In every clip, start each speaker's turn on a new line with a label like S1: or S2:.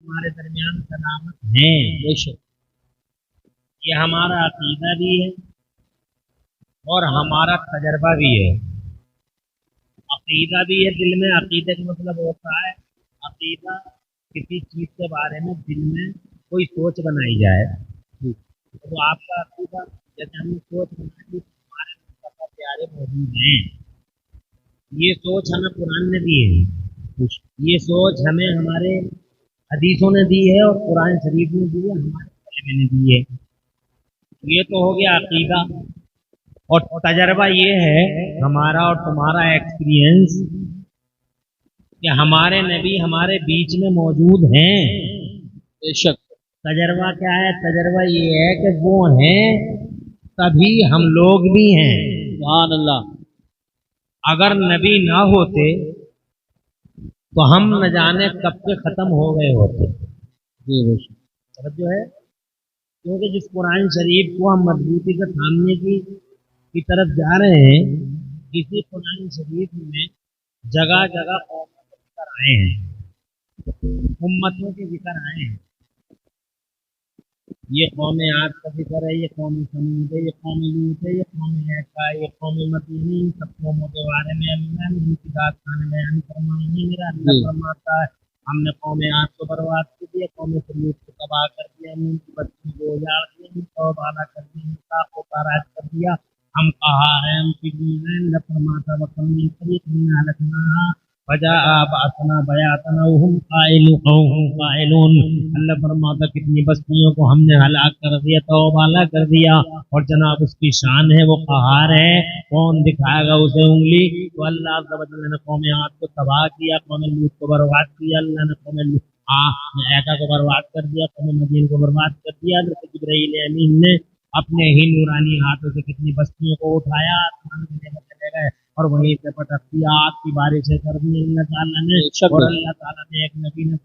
S1: ہمارے درمیان سلامت ہیں، بے شک یہ ہمارا عقیدہ بھی ہے اور ہمارا تجربہ بھی ہے۔ عقیدہ بھی ہے دل میں، عقیدے کا مطلب ہوتا ہے عقیدہ کسی چیز کے بارے میں دل میں کوئی سوچ بنائی جائے، تو آپ کا عقیدہ جیسے ہم نے سوچ بنائی ہمارے مصطفیٰ پیارے موجود ہیں، یہ سوچ ہمیں قرآن نے دی ہے، یہ سوچ ہمیں ہمارے حدیثوں نے دی ہے اور قرآن شریف نے دی ہے، ہمارے علماء نے دی ہے۔ یہ تو ہو گیا عقیدہ، اور تجربہ یہ ہے ہمارا اور تمہارا ایکسپیرینس کہ ہمارے نبی ہمارے بیچ میں موجود ہیں، بے شک۔ تجربہ کیا ہے؟ تجربہ یہ ہے کہ وہ ہیں تبھی ہم لوگ بھی ہیں، سبحان اللہ۔ اگر نبی نہ ہوتے تو ہم نہ جانے کب کے ختم ہو گئے ہوتے، جی بے شک جو ہے، کیونکہ جس قرآن شریف کو ہم مضبوطی سے تھامنے کی طرف جا رہے ہیں، اسی قرآن شریف میں جگہ جگہ قوموں کے ذکر آئے ہیں، امتوں کے ذکر آئے ہیں، یہ قوم عاد کا ذکر ہے، یہ قوم سمود ہے، یہ قوم لوط ہے، یہ قوم عیسیٰ ہے، یہ قوم مدین، سب قوموں کے بارے میں اللہ نے ان کی داستان بیان فرمائی ہے۔ میرا اللہ فرماتا ہے ہم نے قوم عاد کو برباد کر دیا، قوم سمود کو تباہ کر دیا، ہم ان کی بچوں کو اجاڑ دیا، ان کو بالا کر دیا، انصاف کو تاراج کر دیا، ہم کہا ہے ہم کی اللہ فرماتا وکم من قریۃ اہلکناھا فجاء بأسنا بیاتا وهم قائلون، اللہ فرماتا کتنی بستیوں کو ہم نے ہلاک کر دیا، توبالا کر دیا، اور جناب اس کی شان ہے، وہ قہار ہے، کون دکھائے گا اسے انگلی؟ تو اللہ عز و جل نے قوم عاد کو تباہ کیا، قوم لوط کو برباد کیا، اللہ نے قوم عیسیٰ کو برباد کر دیا، قوم مدین کو برباد کر دیا۔ حضرت جبرائیل امین نے اپنے ہی نورانی ہاتھوں سے کتنی بستیوں کو اٹھایا، آسمان میں لے کر چلے گئے اور وہیں سے پٹک دیا، آگ کی بارشیں کر دی اللہ تعالیٰ نے، اور اللہ تعالیٰ نے ایک نبی نے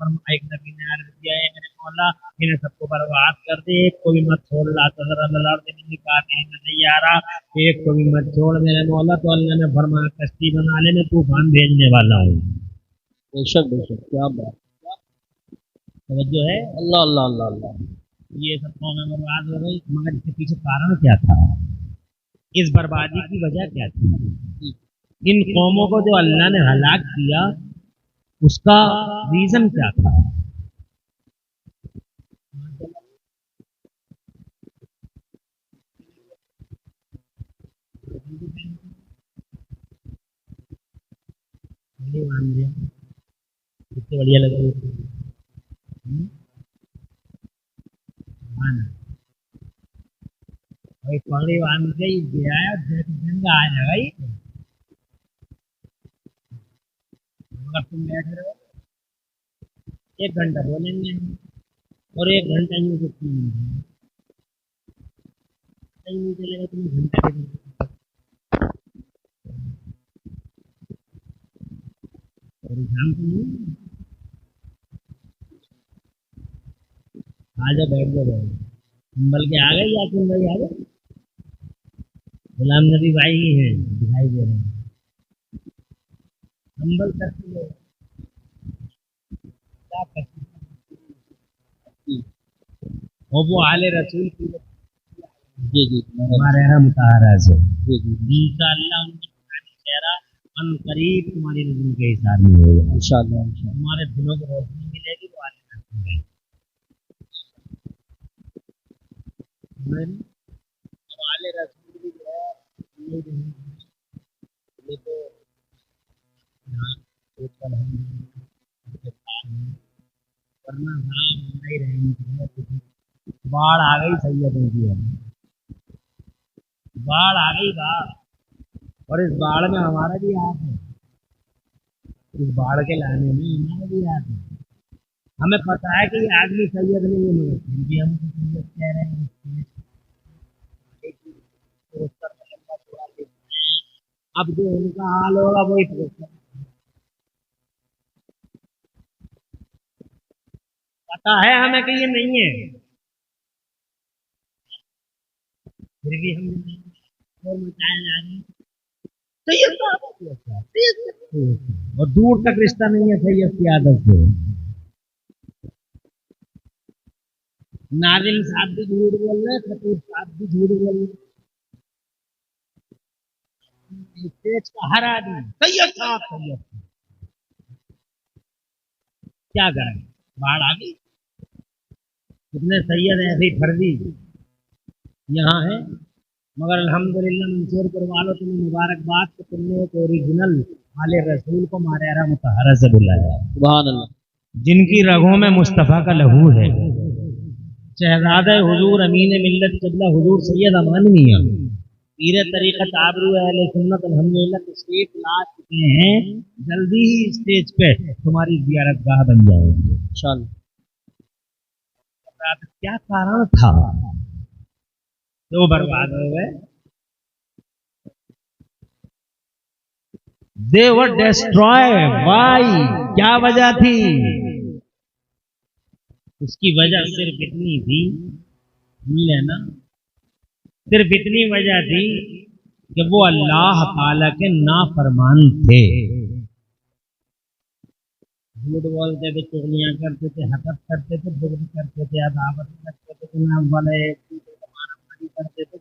S1: عرض کیا ہے میرے مولا انہیں سب کو برباد کر دے، ایک کو بھی مت چھوڑ، لا تذر علی الارض من الکافرین دیارا، ایک کو بھی مت چھوڑ میرے مولا۔ تو اللہ نے فرمایا کشتی بنا لے، میں طوفان بھیجنے والا ہوں، بے شک بے شک، کیا بات توجہ ہے، اللہ اللہ اللہ اللہ۔ یہ سب قومیں برباد ہو گئی، مگر اس کے پیچھے کارن کیا تھا؟ اس بربادی کی وجہ کیا تھی؟ ان قوموں کو جو اللہ نے ہلاک کیا اس کا ریزن کیا تھا؟ کتنے بڑھیا لگ رہی ہے، پگڑی باندھ کے گیا جنگا آ جائے گا، اگر تم بیٹھ رہے ہو 1 گھنٹہ بولیں گے اور 1 گھنٹہ یوں کچھ نہیں چلے گا، تم گھنٹہ پریشان تو نہیں آ جاؤ، بیٹھ جاؤ، کمبل کے آ گئے یا تم بھائی آ گئے؟ غلام نبی بھائی ہی ہیں دکھائی دے رہے ہیں، کمبل کرتی ہے کیا کرتی وہ آل رسول کی، جی جی ہمارے یہاں مطالعہ سے انشاءاللہ ان کی چہرہ ان قریب تمہاری نظر کے حساب میں ہوگا، انشاءاللہ تمہارے دلوں کو روشنی ملے گی، وہ آل رسول ہے۔ اب آل رسول بھی جو ہے یہ تو ورنہ نہیں رہیں گے، باڑھ آ گئی سیدوں کی، باڑھ آ گئی باڑھ، اور اس باڑھ میں ہمارا بھی ہاتھ ہے، اس باڑھ کے لانے میں ہمارا بھی ہاتھ ہے۔ ہمیں پتا ہے کہ یہ آدمی سید نہیں ہے، مگر پھر بھی ہم سید کہہ رہے ہیں، اب جو ان کا حال ہوگا وہی پتا ہے ہمیں کہ یہ نہیں ہے، پھر بھی ہم اور دور تک رشتہ نہیں ہے سید کی عادت سے، नाजिम साहब भी झूठ बोल रहे, खतीब साहब भी झूठ बोल रहे, स्टेज का हर आदमी सैयद साहब सैयद साहब। क्या करें, बाढ़ आ गई, कितने सैयद ऐसे ही फर्जी यहाँ है। मगर अल्हम्दुलिल्लाह मंसूरपुर वालों, तुम्हें मुबारकबाद कि तुमने एक ओरिजिनल आले रसूल को मारियारा मुतहरा से बुलाया,
S2: सुभान अल्लाह।
S1: जिनकी रगों में मुस्तफ़ा का लहू है। शहजादा हुजूर अमीन मिल्लत क़िबला हुजूर सैयद अमान मियां पीर तरीक़त आबरू अहले सुन्नत अल्हम्दुलिल्लाह तशरीफ ला चुके हैं। जल्दी ही स्टेज पे तुम्हारी ज़ियारतगाह बन जाएगी इंशाअल्लाह। क्या कारण था जो बर्बाद हो गए? They were destroyed. Why? क्या वजह थी? उसकी वजह सिर्फ इतनी थी, सुन लेना, सिर्फ इतनी वजह थी कि वो अल्लाह ताला के नाफरमान थे। झूठ बोलते थे, चुगलियां करते थे, हसद करते थे, बुग़्ज़ करते थे, अदावत करते थे, जनाब वाले मारामारी करते थे,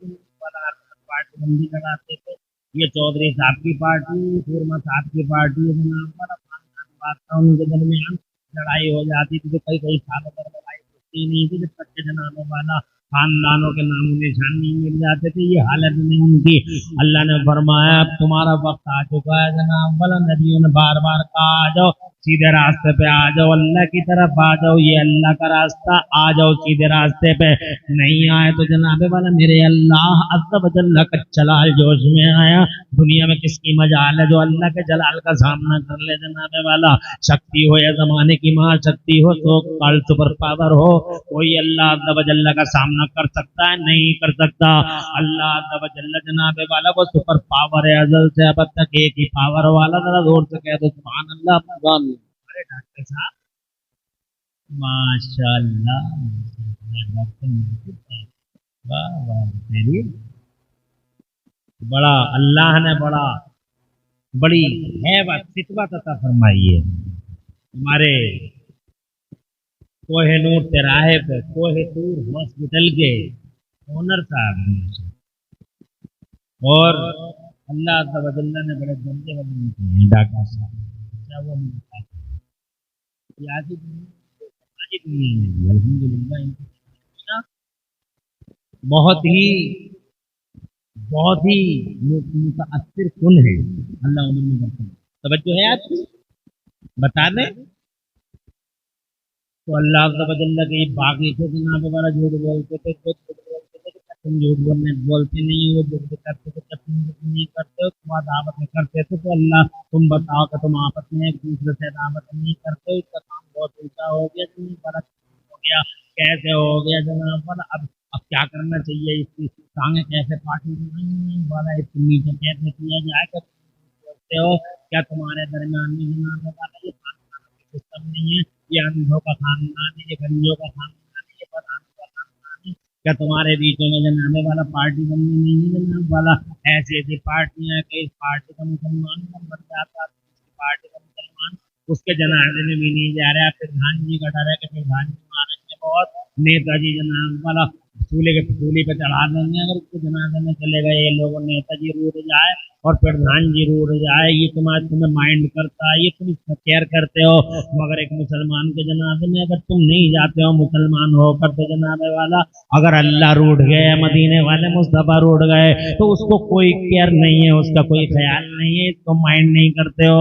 S1: पार्टी बंदी लगाते थे। ये चौधरी साहब की पार्टी, सूरमा साहब की पार्टी, जनाब वाला बात था, उनके दरमियान लड़ाई हो जाती थी। तो कई कई सालों तक लड़ाई होती नहीं थी, जब तक के जनाब वाला खानदानों के नामों निशान नहीं मिल जाते थे। ये हालत नहीं उनकी। अल्लाह ने फरमाया अब तुम्हारा वक्त आ चुका है जनाब वाला। नबियों ने बार बार कहा आ जाओ सीधे रास्ते पे, आ जाओ अल्लाह की तरफ आ जाओ, ये अल्लाह का रास्ता, आ जाओ सीधे रास्ते पे। नहीं आए तो जनाबे वाला मेरे अल्लाह अज़्ज़ व जल्ल का जलाल जोश में आया। दुनिया में किसकी मजाल है जो अल्लाह के जलाल का सामना कर ले जनाबे वाला। शक्ति हो या जमाने की माँ शक्ति हो, तो कल सुपर पावर हो, कोई अल्लाह अज़्ज़ व जल्ल का सामना कर सकता है? नहीं कर सकता। अल्लाह अज़्ज़ व जल्ल जनाबे वाला वो सुपर पावर है, अज़ल से अब तक एक ही पावर वाला। जरा जोर से कह दो सुभान अल्लाह। अरे डॉक्टर साहब माशाअल्लाह, वाह वाह, तेरी बड़ा अल्लाह ने बड़ी हैबत सितवत अता फरमाई है। हमारे कोहिनूर तिराहे पे कोहिनूर हॉस्पिटल के ओनर साहब हैं, और अल्लाह अज़्ज़ व जल्ल ने बड़े दर्जे वाले डॉक्टर साहब, क्या वो सियासी दुनिया में भी अल्हम्दुलिल्लाह इनकी बहुत ही मुतअस्सिर कुन है। अल्लाह उम्र में बरकत। तवज्जो है आपकी, बता दें तो अल्लाह अज़्ज़ व जल्ल के बाकी से जनाब वाला झूठ बोलते थे, खुद बोलते थे कि तुम झूठ बोलते नहीं हो, झूठ करते थे, तुम नहीं करते हो, तुम दावत में करते थे, तो अल्लाह तुम बताओ कि तुम आपस में एक दूसरे से दावत नहीं करते हो, इसका काम बहुत उल्टा हो गया, तुम गलत हो गया, कैसे हो गया जनाब वाला। अब क्या करना चाहिए, इसकी टांगे कैसे काटी वाला, इसको नीचे कैसे किया जाए? बोलते हो क्या तुम्हारे दरमियान में जनाब वाला ये सिस्टम नहीं है? ये अंधों का खानदान है, ये गंजों का खानदान है, ये बदानों का खानदान है। क्या तुम्हारे बीचों में जनाबे वाला पार्टी बननी नहीं है जनाब वाला? ऐसी ऐसी पार्टियां हैं कि इस पार्टी का मुसलमान बन जाता है, पार्टी का मुसलमान उसके जनाजे में भी नहीं जा रहा है। प्रधान जी का डर है कि प्रधान जी मारेंगे बहुत, नेताजी जनाब वाला सूली पे चढ़ा देंगे अगर उसके जनाजे में चले गए ये लोग, नेताजी रूठ जाए और प्रधान जी रूठ जाए। ये तुम्हें माइंड करता है, ये तुम इसका केयर करते हो। मगर एक मुसलमान के जनाजे में अगर तुम नहीं जाते हो मुसलमान होकर, तो जनाबे वाला अगर अल्लाह रूठ गए, मदीने वाले मुस्तफा रूठ गए, तो उसको कोई केयर नहीं है, उसका कोई ख्याल नहीं है, इसको माइंड नहीं करते हो।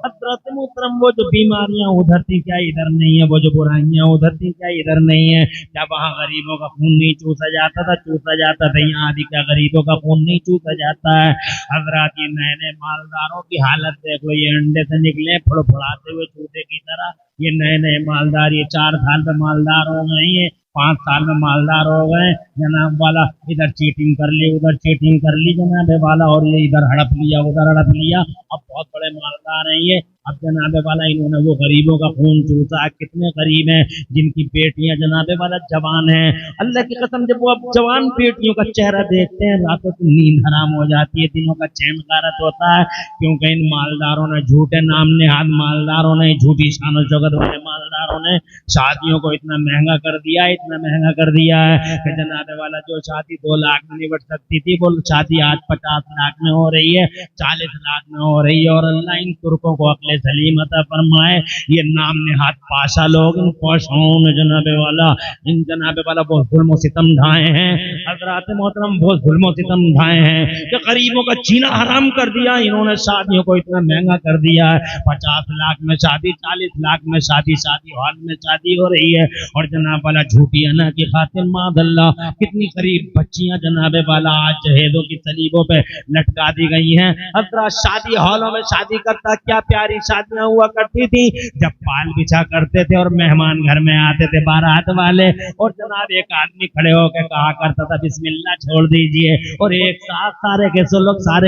S1: हज़रत मोहतरम वो जो बीमारियां उधर थी क्या इधर नहीं है? वो जो बुराइयां उधर थी क्या इधर नहीं है? क्या वहाँ गरीबों का खून नहीं चूसा जाता था? चूसा जाता था। यहाँ आदि क्या गरीबों का खून नहीं चूसा जाता है? हजरत ये नए नए मालदारों की हालत देखो, ये अंडे से निकले फुड़फुड़ाते हुए चूते की तरह। ये नए नए मालदार, ये 4 साल में मालदार हो गए, ये 5 साल में मालदार हो गए जनाब वाला। इधर चीटिंग कर ली, उधर चीटिंग कर ली जनाब वाला, और ये इधर हड़प लिया, उधर हड़प लिया। अब बहुत बड़े मालदार हैं ये। अब जनाब वाला इन्होंने वो गरीबों का खून चूसा। कितने गरीब हैं जिनकी बेटियां जनाब वाला जवान हैं। अल्लाह की कसम, जब वो अब जवान बेटियों का चेहरा देखते हैं, रातों की नींद हराम हो जाती है, दिनों का चैन गारत होता है, क्योंकि इन मालदारों ने, झूठे नाम नेहाद मालदारों ने झूठी शान और शौकत मगर मालदारों ने शादियों को इतना महंगा कर दिया, इतना महंगा कर दिया है कि जनाब वाला जो शादी 2 लाख में निपट सकती थी वो शादी आज 50 लाख में हो रही है, 40 लाख में हो रही है। और अल्लाह इन तुर्कों को अक्ल सलीम अता फरमाए। ये नाम नेहात पाशा लोग, इन पाशाओं ने जनाब वाला इन जनाब वाला बहुत जुल्म सितम ढाए हैं। हजरात मोहतरम बहुत जुल्म सितम ढाए हैं कि गरीबों का जीना हराम कर दिया इन्होंने, शादियों को इतना महंगा कर दिया है। 50 लाख में शादी, 40 लाख में शादी, शादी हॉल में शादी हो रही है। और जनाब वाला झूठी अना की खातिर मादल्ला कितनी करीब बच्चियां जनाब वाला आज जहेदों की सलीबों पे लटका दी गई हैं। हजरत शादी हॉलों में शादी करता, क्या प्यारी शादियां हुआ करती थी जब पाल बिछा करते थे और मेहमान घर में आते थे बारात वाले, और जनाब एक आदमी खड़े होकर कहा करता था बिस्मिल्लाह छोड़ दीजिए, और एक साथ सारे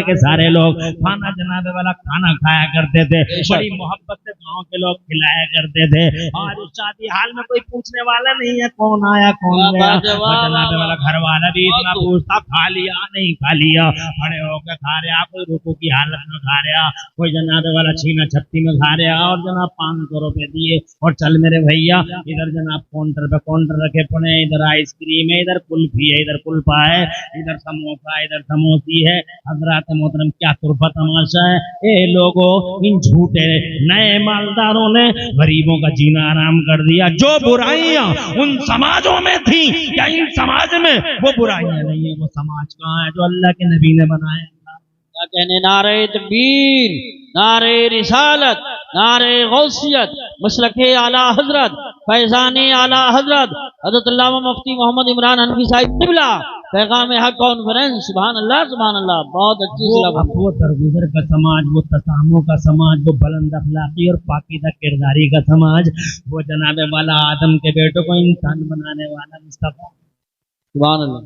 S1: के सारे लोग खाना जनाब वाला खाना खाया करते थे, बड़ी मोहब्बत से गांव के लोग खिलाया करते थे। और उस शादी हाल में कोई पूछने वाला नहीं है कौन आया कौन गया, जनाब वाला घर वाला भी इतना पूछता खा लिया नहीं खा लिया, खड़े होकर खा रहा, कोई रुकू की हालत में खा रहा, कोई जनाब वाला छीना छत्ती में खा रहा, और जनाब 500 रुपए दिए और चल मेरे भैया। इधर जनाब काउंटर पे काउंटर रखे पड़े, इधर आइसक्रीम है, इधर कुल्फी है, इधर कुल्फा है, इधर समोसा, इधर समोसी है। हजरात मोहतरम क्या तुरफा तमाशा है। ए लोगों, इन झूठे नए मालदारों ने गरीबों का जीना आराम कर दिया। जो बुराइयां उन समाजों में थी या इन समाज में, वो बुराइयां नहीं है, वो समाज कहाँ है जो अल्लाह के नबी ने बनाया।
S2: क्या कहने, नारे तकबीर, नारे रिसालत, नारे गौसियत, मसलके आला हजरत, फैजाने आला हजरत हजरत अल्लामा मुफ्ती मोहम्मद इमरान हनफी साहिब क़िबला, पैगाम हक कॉन्फ्रेंस। सुभान अल्लाह, सुभान अल्लाह। बहुत अच्छी
S1: वो दरगुजर का समाज, वो तसामों का समाज, वो बुलंद अखलाकी और पाकीज़ा किरदारी का समाज, वो जनाब वाला आदम के बेटों को इंसान बनाने वाला मुस्तफा,
S2: सुभान अल्लाह।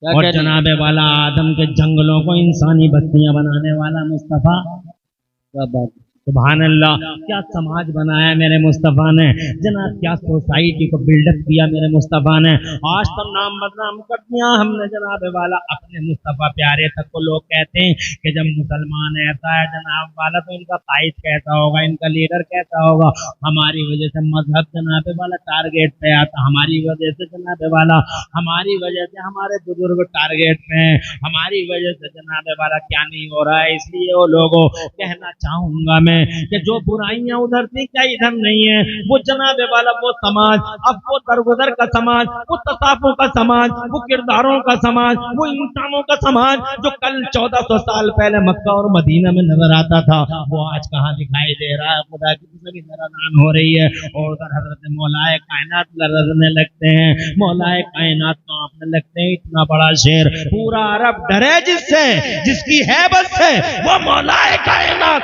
S1: और जनाब वाला आदम के जंगलों को इंसानी बस्तियां बनाने वाला मुस्तफा।
S2: क्या बात,
S1: सुभान अल्लाह। क्या समाज बनाया मेरे मुस्तफ़ा ने जनाब, क्या सोसाइटी को बिल्डअप किया मेरे मुस्तफ़ा ने। आज तो नाम बदनाम कर दिया हमने जनाब वाला अपने मुस्तफ़ा प्यारे तक को। लोग कहते हैं कि जब मुसलमान ऐसा है जनाब वाला तो इनका कायद कैसा होगा, इनका लीडर कैसा होगा। हमारी वजह से मजहब जनाब वाला टारगेट पे आता, हमारी वजह से जनाब वाला, हमारी वजह से हमारे बुजुर्ग टारगेट पे हैं, हमारी वजह से जनाब वाला क्या नहीं हो रहा है। इसलिए वो लोगों कहना चाहूंगा मैं कि जो बुराइयां उधर थी क्या इधर नहीं है। वो जनाब वाला वो समाज, अब वो दरगुजर का समाज, वो तसाफों का समाज, वो किरदारों का समाज, वो इंसानों का समाज जो कल 1400 साल पहले मक्का और मदीना में नजर आता था, वो आज कहाँ दिखाई दे रहा है। खुदा की सभी नजरान हो रही है। और उधर हजरत मौलाए कायनात लरजने लगते हैं, मौलाए कायनात कांपने लगते हैं। इतना बड़ा शेर, पूरा अरब डरे जिससे, जिसकी हैबत से, वो मौलाए कायनात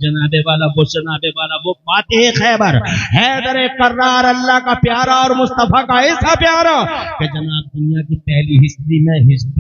S1: जनाबे वाला वो जनाबे वाला वो फातिह खैबर हैदर कर्रार, अल्लाह का प्यारा और मुस्तफा का ऐसा प्यारा कि जनाब दुनिया की पहली हिस्ट्री में,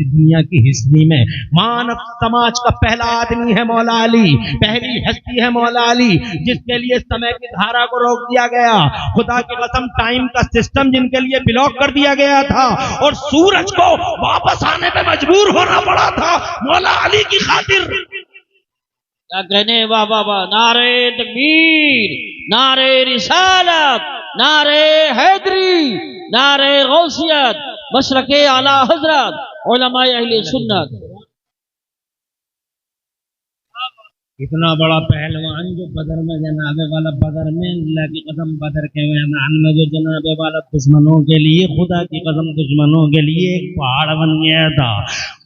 S1: दुनिया की हिस्ट्री में मानव समाज का पहला आदमी है मौला अली, पहली हस्ती है मौला अली, जिसके लिए समय की धारा को रोक दिया गया। खुदा की कसम, टाइम का सिस्टम जिनके लिए ब्लॉक कर दिया गया था और सूरज को वापस आने पे मजबूर होना पड़ा था मौला अली की खातिर।
S2: क्या कहने, वाह वाह वाह। नारे तकबीर, नारे रिसालत, नारे हैदरी, नारे गौसियत, मशरके आला हजरत, उलमाए अहले सुन्नत।
S1: इतना बड़ा पहलवान जो बदर में जनाबे वाला, बदर में अल्लाह की कसम, बदर के मैदान में जो जनाबे वाला दुश्मनों के लिए, खुदा की कसम दुश्मनों के लिए एक पहाड़ बन गया था।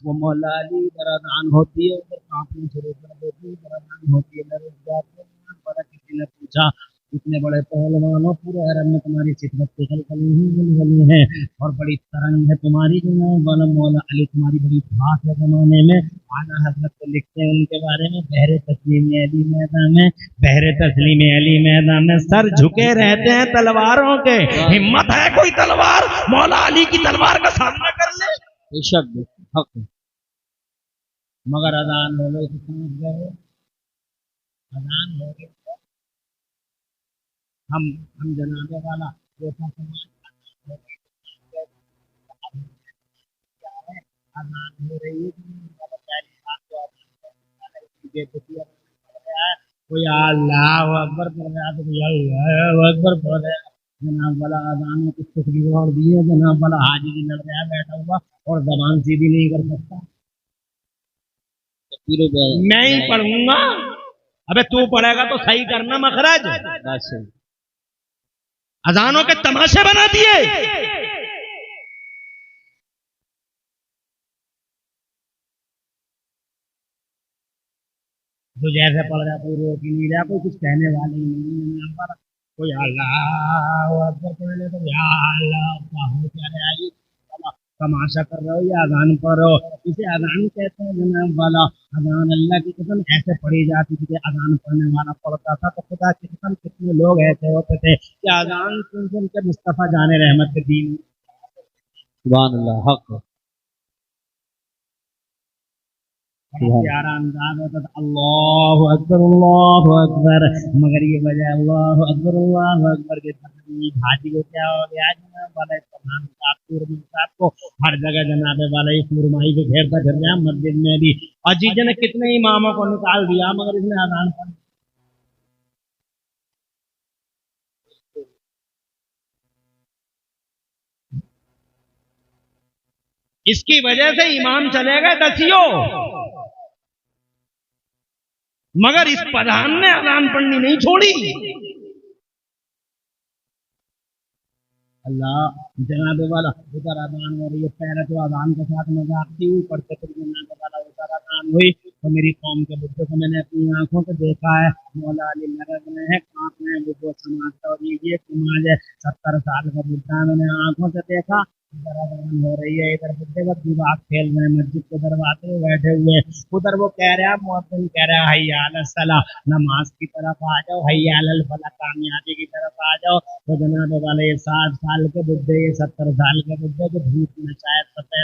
S1: वो मौला अली दरादान होती है, उधर कांपनी शुरू कर देती है, दरादान होती है, लड़ जाते हैं। बड़ा किसी ने पूछा, इतने बड़े पहलवानों, पूरे अरब में तुम्हारी सिदमत गली है और बड़ी तरंग है तुम्हारी, जनाब वाला मौला अली तुम्हारी बड़ी बात है जमाने में। आला हजरत को लिखते हैं उनके बारे में, बहरे तस्लीम अली मैदान में, बहरे तस्लीम अली मैदान में सर झुके रहते हैं तलवारों के। हिम्मत है कोई तलवार मौला अली की तलवार का सामना कर ले?
S2: बेशक हक।
S1: मगर अजान हो गई तो समझ गए, अजान हो गई तो हम जनाबे वाला जैसा समाज आजाद हो रही है। کوئی اللہ اکبر پڑھ رہا تو کوئی اللہ اکبر پڑھ رہا. جناب والا اذانوں کی تکبیر اور دی ہے. جناب والا حاجی لڑ رہا بیٹھا ہوا اور زبان سیدھی نہیں کر سکتا. میں ہی پڑھوں گا. ابے تو پڑھے گا تو صحیح کرنا مخرج. اذانوں کے تماشے بنا دیے. تو جیسے پڑھ رہا کوئی روک ہی نہیں رہا, کوئی کچھ کہنے والے ہی نہیں. کوئی اللہ اکبر پڑھ لے تو یا اللہ کیا ہو کیا رہا ہے, تماشا کر رہے ہو یا اذان پڑھ رہے ہو. اسے اذان کہتے ہیں جناب والا. اذان اللہ کی قسم ایسے پڑھی جاتی تھی کہ اذان پڑھنے والا پڑھتا تھا تو خدا کی قسم کتنے لوگ ایسے ہوتے تھے کہ اذان سن کے مصطفیٰ جان رحمت کے دین.
S2: سبحان اللہ حق.
S1: پیارا انداز ہوتا تھا اللہ اکبر. مگر یہ وجہ اللہ اکبر کے حاجی کو کیا ہو گیا جناب والا صاحب کو ہر جگہ جناب والا یہ سورمائی کو گھیرتا پھر رہا مسجد میں بھی. اور جیجے نے کتنے اماموں کو نکال دیا مگر اس نے اذان پڑھ. اس کی وجہ سے امام چلے گئے دسیوں, مگر اس پردھان نے اذان پڑھنی نہیں چھوڑی. اللہ جناب والا ادھر اذان ہو رہی ہے. پہلے تو اذان کے ساتھ مذاق تھی, اوپر سے پھر جناب والا ادھر اذان ہوئی تو میری قوم کے بچوں کو میں نے اپنی آنکھوں سے دیکھا ہے. مولا علی نرد میں ہے کانپ میں وہ سماجتا اور یہ سماج ہے 70 سال کا بڈھا. میں نے آنکھوں سے دیکھا ادھر اذان ہو رہی ہے, ادھر بڈھے وقت باغ کھیل رہے ہیں مسجد کے دروازے بیٹھے ہوئے. ادھر وہ کہہ رہا مؤذن کہہ رہا حی علی الصلاۃ, نماز کی طرف آ جاؤ, حی علی الفلاح کامیابی کی طرف آ جاؤ. تو جناب والے 60 سال کے بڈھے 70 سال کے بڈھے جو دھوپ میں شاید فتح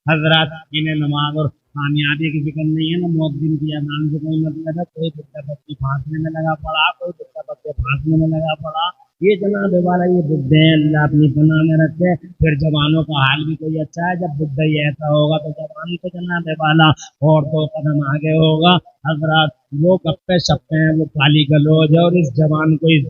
S1: حضرات انہیں نماز اور کامیابی کی فکر نہیں ہے. نا مؤذن کی اذان سے کوئی مطلب ہے. کوئی بچہ بچی پھانسنے میں لگا پڑا, کوئی بچہ بچے پھانسنے میں لگا پڑا. یہ جناب والا یہ بڈھے ہیں اللہ اپنی پناہ میں رکھے. پھر جوانوں کا حال بھی کوئی اچھا ہے. جب بڈھا ہی ایسا ہوگا تو جوان کو جناب والا اور 2 قدم آگے ہوگا. حضرات وہ گپے شپے ہیں, وہ گالی گلوج ہے, اور اس جوان کو اس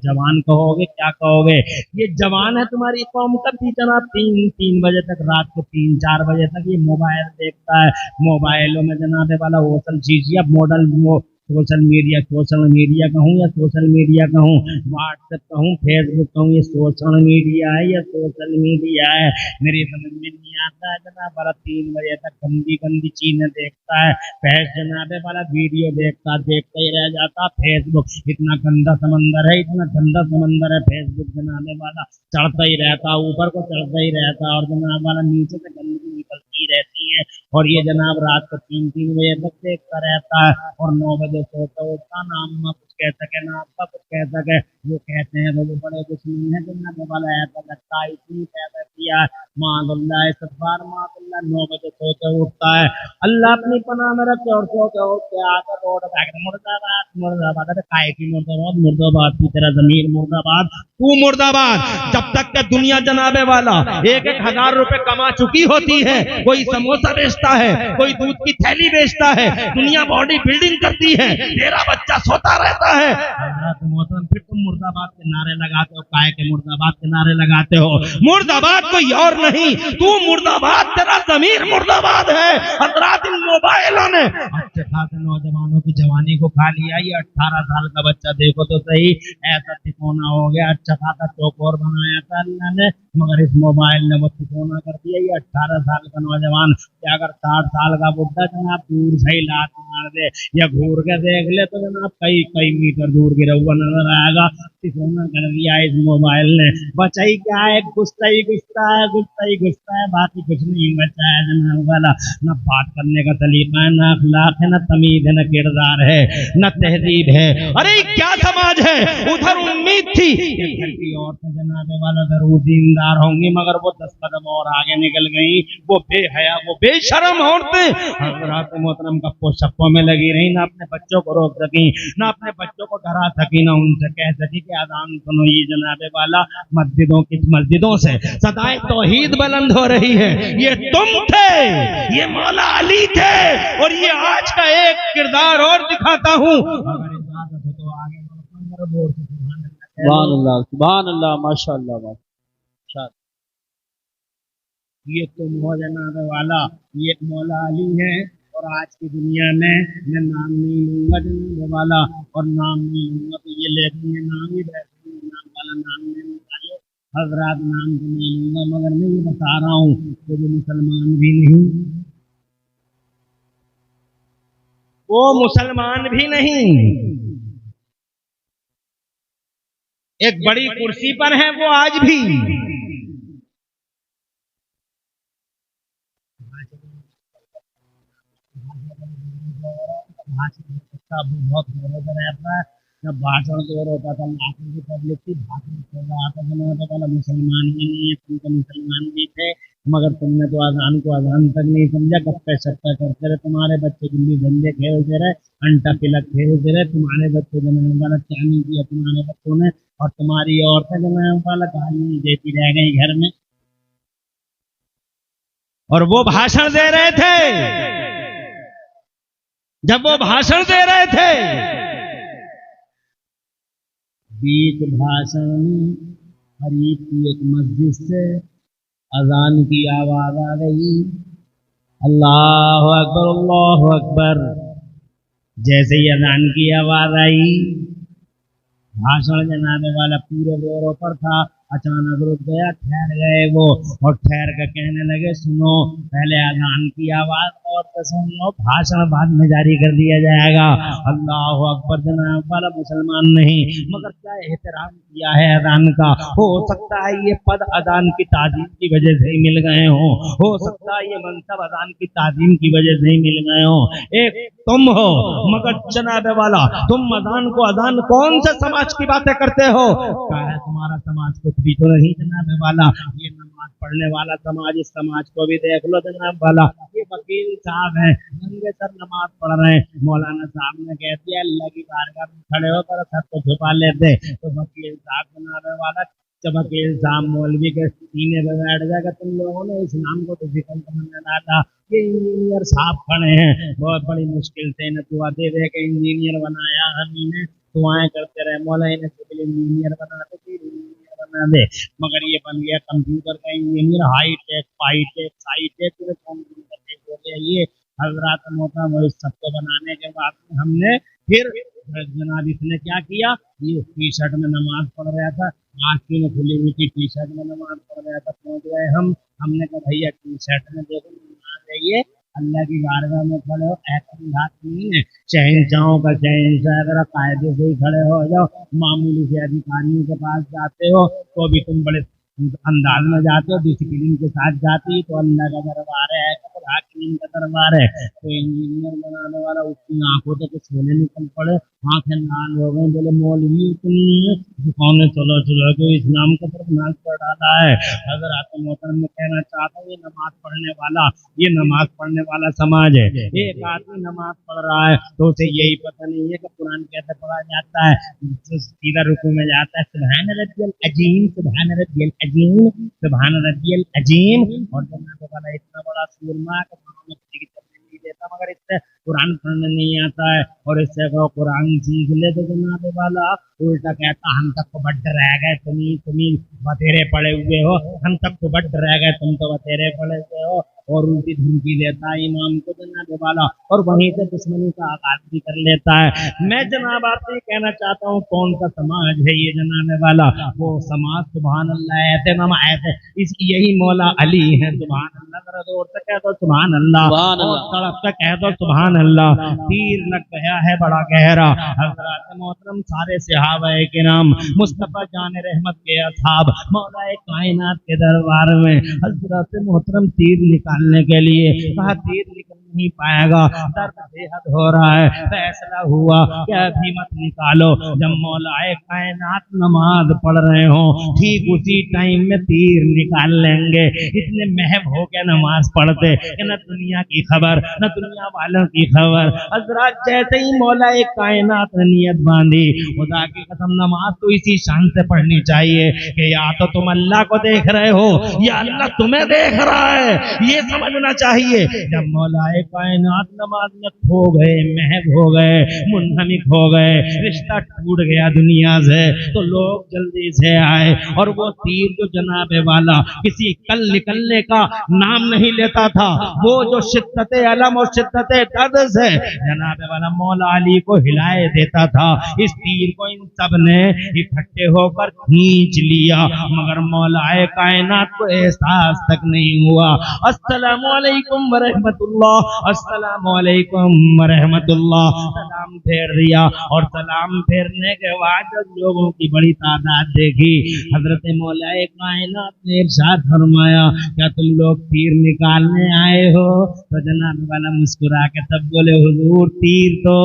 S1: جوان کہو گے کیا کہو گے. یہ جوان ہے تمہاری قوم کا بھی جناب 3 بجے تک, رات کے 3-4 بجے تک یہ موبائل دیکھتا ہے. موبائلوں میں جناب والا وہ سب چیزیں اب ماڈل سوشل میڈیا کہوں یا سوشل میڈیا کہوں, واٹس ایپ کہوں, فیس بک کہوں, یہ سوشل میڈیا ہے یا سوشل میڈیا ہے میری سمجھ میں نہیں آتا ہے. جناب والا 3 بجے تک گندی چیزیں دیکھتا ہے. فیس جناب والا ویڈیو دیکھتا ہی رہ جاتا. فیس بک اتنا گندا سمندر ہے فیس بک جناب والا چڑھتا ہی رہتا, اوپر کو چڑھتا ہی رہتا, اور جناب والا نیچے سے گندگی نکلتی رہتی ہے. اور یہ جناب رات کو 3 بجے تک دیکھتا رہتا ہے, اور 9 بجے سوتا ہوتا. نہ اما کچھ کہہ سکے نہ ابا کچھ کہہ سکے. وہ کہتے ہیں وہ بڑے دشمن ہیں جناب والا ایسا لگتا ہے اتنی پیدا کیا معاذ اللہ استغفار معاذ اللہ. 9 بجے سوتے اٹھتا ہے. اللہ اپنی پناہ میں رکھے. اور سو کے اٹھ کے آ کر روڈ مردآباد کائے کی مردآباد کی تیرا ضمیر مردآباد تو مردآباد. جب تک کہ دنیا جناب والا 1,000 روپے کما چکی ہوتی ہے, کوئی سموسہ بیچتا ہے, کوئی دودھ کی تھیلی بیچتا ہے, دنیا باڈی بلڈنگ کرتی ہے, تیرا بچہ سوتا رہتا ہے. حضرات محترم پھر تم مردآباد کے نعرے لگاتے ہو, کائے کے مردآباد کے نعرے لگاتے ہو. مردآباد کوئی اور نہیں, تو مردآباد, تیرا ضمیر مردآباد ہے. حضرات ان موبائلوں نے اچھے خاصے نوجوانوں کی جوانی کو کھا لیا. یہ 18 سال کا بچہ دیکھو تو صحیح ایسا تکونا ہو گیا. اچھا خاصا چوکور بنایا تھا اللہ نے, مگر اس موبائل نے وہ تکونا کر دیا. یہ 18 سال کا نوجوان کہ اگر 60 سال کا بڈھا جناب دور سے ہی لات مار دے یا گھور کے دیکھ لے تو جناب کئی میٹر دور گرا ہوا نظر آئے گا. تکونا کر دیا اس موبائل نے. بچا ہی کیا ہے, گھستا ہی ہے, باقی کچھ نہیں بچا ہے جناب والا. نہ بات کرنے کا طریقہ ہے, نہ اخلاق ہے, نہ تمیز ہے, نہ کردار ہے, نہ تہذیب ہے. ارے کیا سماج ہے. ادھر امید تھی کہ گھر کی عورتیں جناب والا ضرور دیندار ہوں گی, مگر وہ 10 قدم اور آگے نکل گئی. وہ بے حیا, وہ بے شرم عورتیں حضرات محترم گپوں شپوں میں لگی رہی. نہ اپنے بچوں کو روک سکی, نہ اپنے بچوں کو ڈرا سکی, نہ ان سے کہہ سکی کہ اذان سنو. یہ جناب والا مسجدوں سے صدائے توحید بلند ہو رہی ہے. یہ تم تھے, یہ مولا علی تھے, اور یہ آج کا ایک کردار اور دکھاتا ہوں. اگر ذرا زور سے سبحان اللہ کہہ
S2: سبحان
S1: دو۔
S2: اللہ سبحان اللہ ماشاء اللہ ماشاء اللہ۔
S1: یہ تم ہو جناب والا، یہ مولا علی ہے، اور آج کی دنیا میں میں نام نہیں لوں گا جناب والا، اور نام نہیں لوں گا تو یہ لیتے ہیں نام ہی بیٹھے ہیں، نام والا نام لینے والے حضرات نام تو نہیں لوں گا، مگر میں یہ بتا رہا ہوں کہ وہ مسلمان بھی نہیں، وہ مسلمان بھی نہیں، ایک بڑی کرسی پر ہے وہ آج بھی۔ بہت رہتا ہے جب بھاشن دور ہوتا تھا لاکھوں کی پبلک کی بھاشن کر رہا تھا پہلے مسلمان بھی نہیں ہے، تم تو مسلمان بھی تھے مگر تم نے تو اذان کو اذان تک نہیں سمجھا، گپے شپے کرتے رہے، تمہارے بچے گلی ڈنڈے کھیلتے رہے، انٹا پلک کھیلتے رہے، تمہارے بچے جناب والا کیا نہیں کیا تمہارے بچوں نے، اور تمہاری عورتیں جناب والا گالی نہیں دیتی رہ گئی گھر میں، اور وہ بھاشن دے رہے تھے، جب وہ بھاشن دے رہے تھے بیچ بھاشن قریب کی ایک مسجد سے اذان کی آواز آ گئی، اللہ اکبر اللہ اکبر، جیسے ہی اذان کی آواز آئی بھاشن جناب والا پورے زوروں پر تھا، اچانک رک گیا، ٹھہر گئے وہ، اور ٹھہر کر کہنے لگے سنو پہلے اذان کی آواز اور تو سن لو، بھاشن بعد میں جاری کر دیا جائے گا، اللہ اکبر جناب والا مسلمان نہیں مگر کیا احترام کیا ہے اذان کا، ہو سکتا ہے یہ پد اذان کی تعظیم کی وجہ سے ہی مل گئے ہوں، ہو سکتا ہے یہ منصب اذان کی تعظیم کی وجہ سے ہی مل گئے ہوں، ایک تم ہو مگر جناب والا تم اذان کو اذان کون سے سماج کی باتیں کرتے ہو، کیا ہے تمہارا سماج کچھ بھی تو نہیں جناب والا، یہ نماز پڑھنے والا سماج، اس سماج کو بھی دیکھ لو جناب والا، یہ وکیل صاحب ہیں ننگے سر نماز پڑھ رہے ہیں، مولانا صاحب نے کہہ دیا اللہ کی بارگاہ میں کھڑے ہو کر سر کو چھپا لیتے، تو وکیل صاحب جناب والا جب وکیل صاحب مولوی کے سینے پہ بیٹھ جائے گا تم لوگوں نے اسلام کو تو ذکر کرنے ڈالا، یہ انجینئر صاحب کھڑے ہیں بہت بڑی مشکل سے انہیں دعا دے دے کے انجینئر بنایا ہم نے، دعائیں کرتے رہے مولا انہیں سول انجینئر بنا دے پھر انجینئر بنا دے، مگر یہ بن گیا کمپیوٹر کا انجینئر، ہائی ٹیک پائی ٹیک سائی ٹیک کمپیوٹر ہو گیا یہ حضرات محترم، اور اس سب کو بنانے کے بعد ہم نے پھر جناب اس نے کیا کیا، یہ ٹی شرٹ میں نماز پڑھ رہا تھا، آنکھیں میں کھلی ہوئی تھی ٹی شرٹ میں نماز پڑھ رہا تھا، پہنچ گئے ہم نے کہا بھیا ٹی شرٹ میں دیکھو نماز ہے یہ اللہ کی بارگاہ میں کھڑے ہو، اعتماد نہیں ہے شہنشاہوں کا شہنشاہ، اگر قاعدے سے ہی کھڑے ہو جاؤ، معمولی سے ادھیکاریوں کے پاس جاتے ہو تو بھی تم بڑے انداز میں جاتے ہو، ڈسپلن کے ساتھ جاتی تو اللہ کا دربار ہے، حاکم کا دربار ہے، تو انجینئر بنانے والا اس کی آنکھوں سے کچھ سونے نکل پڑے، آنکھیں لال ہو گئی، بولے مولوی اتنی دکھانے چلو چلو کہ اسلام کی طرف ناز پڑ ڈالا ہے، حضرات محترم میں کہنا چاہتا ہوں یہ نماز پڑھنے والا سماج ہے، ایک آدمی نماز پڑھ رہا ہے تو اسے یہی پتہ نہیں ہے کہ قرآن کیسے پڑھا جاتا ہے، سیدھا رکوع میں جاتا ہے سبحان ربی العظیم سبحان ربی العظیم سبحان ربی العظیم، اور جناب والا اتنا بڑا سورما کہ کسی کی چلنے نہیں دیتا، مگر اس سے قرآن پڑھنے نہیں آتا ہے، اور اس سے وہ قرآن سیکھ لے تو جناب والا الٹا کہتا ہم تک تو بڑھ رہ گئے تمہیں بتیرے پڑے ہوئے ہو، ہم تک تو بڑھ رہ گئے تم تو بتیرے پڑے ہوئے ہو، اور الٹی دھمکی دیتا ہے امام کو جناب والا، اور وہیں سے دشمنی کا آغاز بھی کر لیتا ہے۔ میں جناب آپ سے کہنا چاہتا ہوں کون سا سماج ہے یہ جناب والا، وہ سماج سبحان اللہ ایسے یہی مولا علی ہے، سبحان اللہ، ذرا زور سے کہہ دو سبحان اللہ،
S2: سبحان اللہ،
S1: طرف سے کہہ دو سبحان اللہ، تیر لگ گیا ہے بڑا گہرا، حضرات محترم سارے صحابہ کرام مصطفیٰ جان رحمت کے اصحاب مولا کائنات کے دربار میں حضرات محترم تیر نکالنے کے لیے کہا تیر نکل نہیں پائے گا، درد بے حد ہو رہا ہے، فیصلہ ہوا کہ ابھی مت نکالو، جب مولا کائنات نماز پڑھ رہے ہوں ٹھیک اسی ٹائم میں تیر نکال لیں گے، اتنے محب ہو کے نماز پڑھتے کہ نہ دنیا کی خبر نہ دنیا والوں کی خبر، حضرات جیسے ہی مولا کائنات نے نیت باندھی، خدا کی قسم نماز تو اسی شان سے پڑھنی چاہیے کہ یا تو تم اللہ کو دیکھ رہے ہو یا اللہ تمہیں دیکھ رہا ہے، یہ سمجھنا چاہیے۔ جب مولا कायनात नमाज में खो गए, महव हो गए, मुनहमिक हो गए, रिश्ता टूट गया दुनिया से, तो लोग जल्दी से आए और वो तीर जो जनाबे वाला किसी कल निकलने का नाम नहीं लेता था, वो जो शिद्दत अलम और शिद्दत दर्द से जनाबे वाला मौला अली को हिलाए देता था, इस तीर को इन सब ने इकट्ठे होकर खींच लिया, मगर मौलाए कायनात को एहसास तक नहीं हुआ। अस्सलामु अलैकुम व रहमतुल्लाह, अस्सलामु अलैकुम व रहमतुल्लाह, सलाम फेर दिया। और सलाम फेरने के बाद जब लोगों की बड़ी तादाद देखी, हजरत मौलाए कायनात ने इरशाद फरमाया, क्या तुम लोग तीर निकालने आए हो? तो जनाब वाला मुस्कुरा के तब बोले, हुजूर तीर तो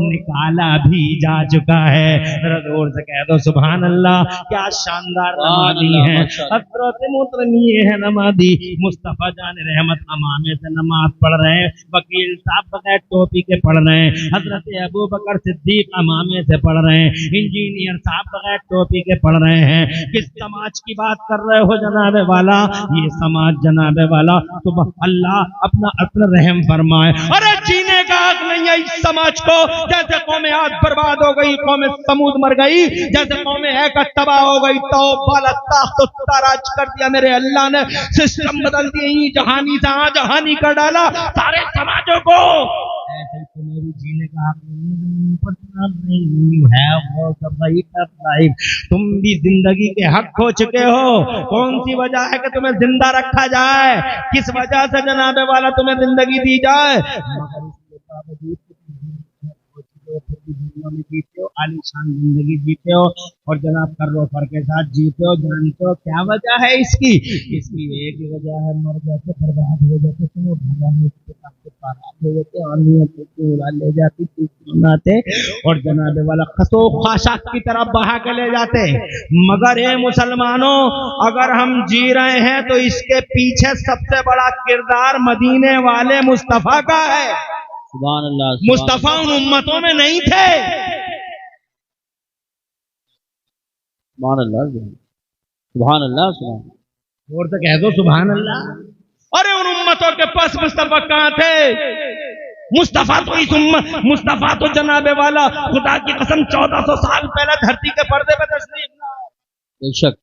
S1: निकाला भी जा चुका है। जरा जोर से कह दो सुभान अल्लाह। क्या शानदार नमाज़ी है, हजरत मोहतरमी है नमाज़ी। मुस्तफा जान रहमत अमामे से नमाज पढ़ रहे हैं, वकील साहब बगैर टोपी के पढ़ रहे हैं, हजरत अबू बकर सिद्दीक अमामे से पढ़ रहे हैं, इंजीनियर साहब बगैर टोपी के पढ़ रहे हैं। किस समाज की बात कर रहे हो जनाबे वाला? ये समाज जनाबे वाला तो अल्लाह अपना अपना रहम फरमाए। अरे जीने का हक नहीं है इस समाज को। जैसे कौम आद बर्बाद हो गई, कौम समूद मर गई, जैसे कौम ऐकत तबाह हो गई, तो तो ताराज कर दिया मेरे अल्लाह ने, सिस्टम बदल दिए, जहानी से जहानी कर डाला सारे समाजों को। ऐसे तुम्हें भी जीने का हक नहीं है। तुम भी जिंदगी के हक खो चुके हो। कौन सी वजह है कि तुम्हें जिंदा रखा जाए? किस वजह से जनाबे वाला तुम्हें जिंदगी दी जाए? मगर इसके बावजूद में जीते हो, आलीशान जिंदगी जीते हो और जनाब कर्रोफर के साथ जीते हो। जानते हो क्या वजह है इसकी? इसकी एक ही वजह है, मर जाते, बर्बाद हो जाते, तुम्हें भला हो जाते, आनियत उड़ा ले जाती, सुनाते और जनाबे वाला खसो खाशात की तरफ बहा के ले जाते। मगर ये मुसलमानों, अगर हम जी रहे हैं तो इसके पीछे सबसे बड़ा किरदार मदीने वाले मुस्तफा का है।
S2: सुभान अल्लाह।
S1: मुस्तफा उन उम्मतों में नहीं थे।
S2: सुभान अल्लाह, सुभान अल्लाह, सुभान।
S1: और तो कह दो सुभान अल्लाह। अरे उन उम्मतों के पास मुस्तफा कहाँ थे? मुस्तफा तो इस मुस्तफा तो जनाबे वाला खुदा की कसम 1400 साल पहले धरती के पर्दे पे तशरीफ लाए।
S2: बेशक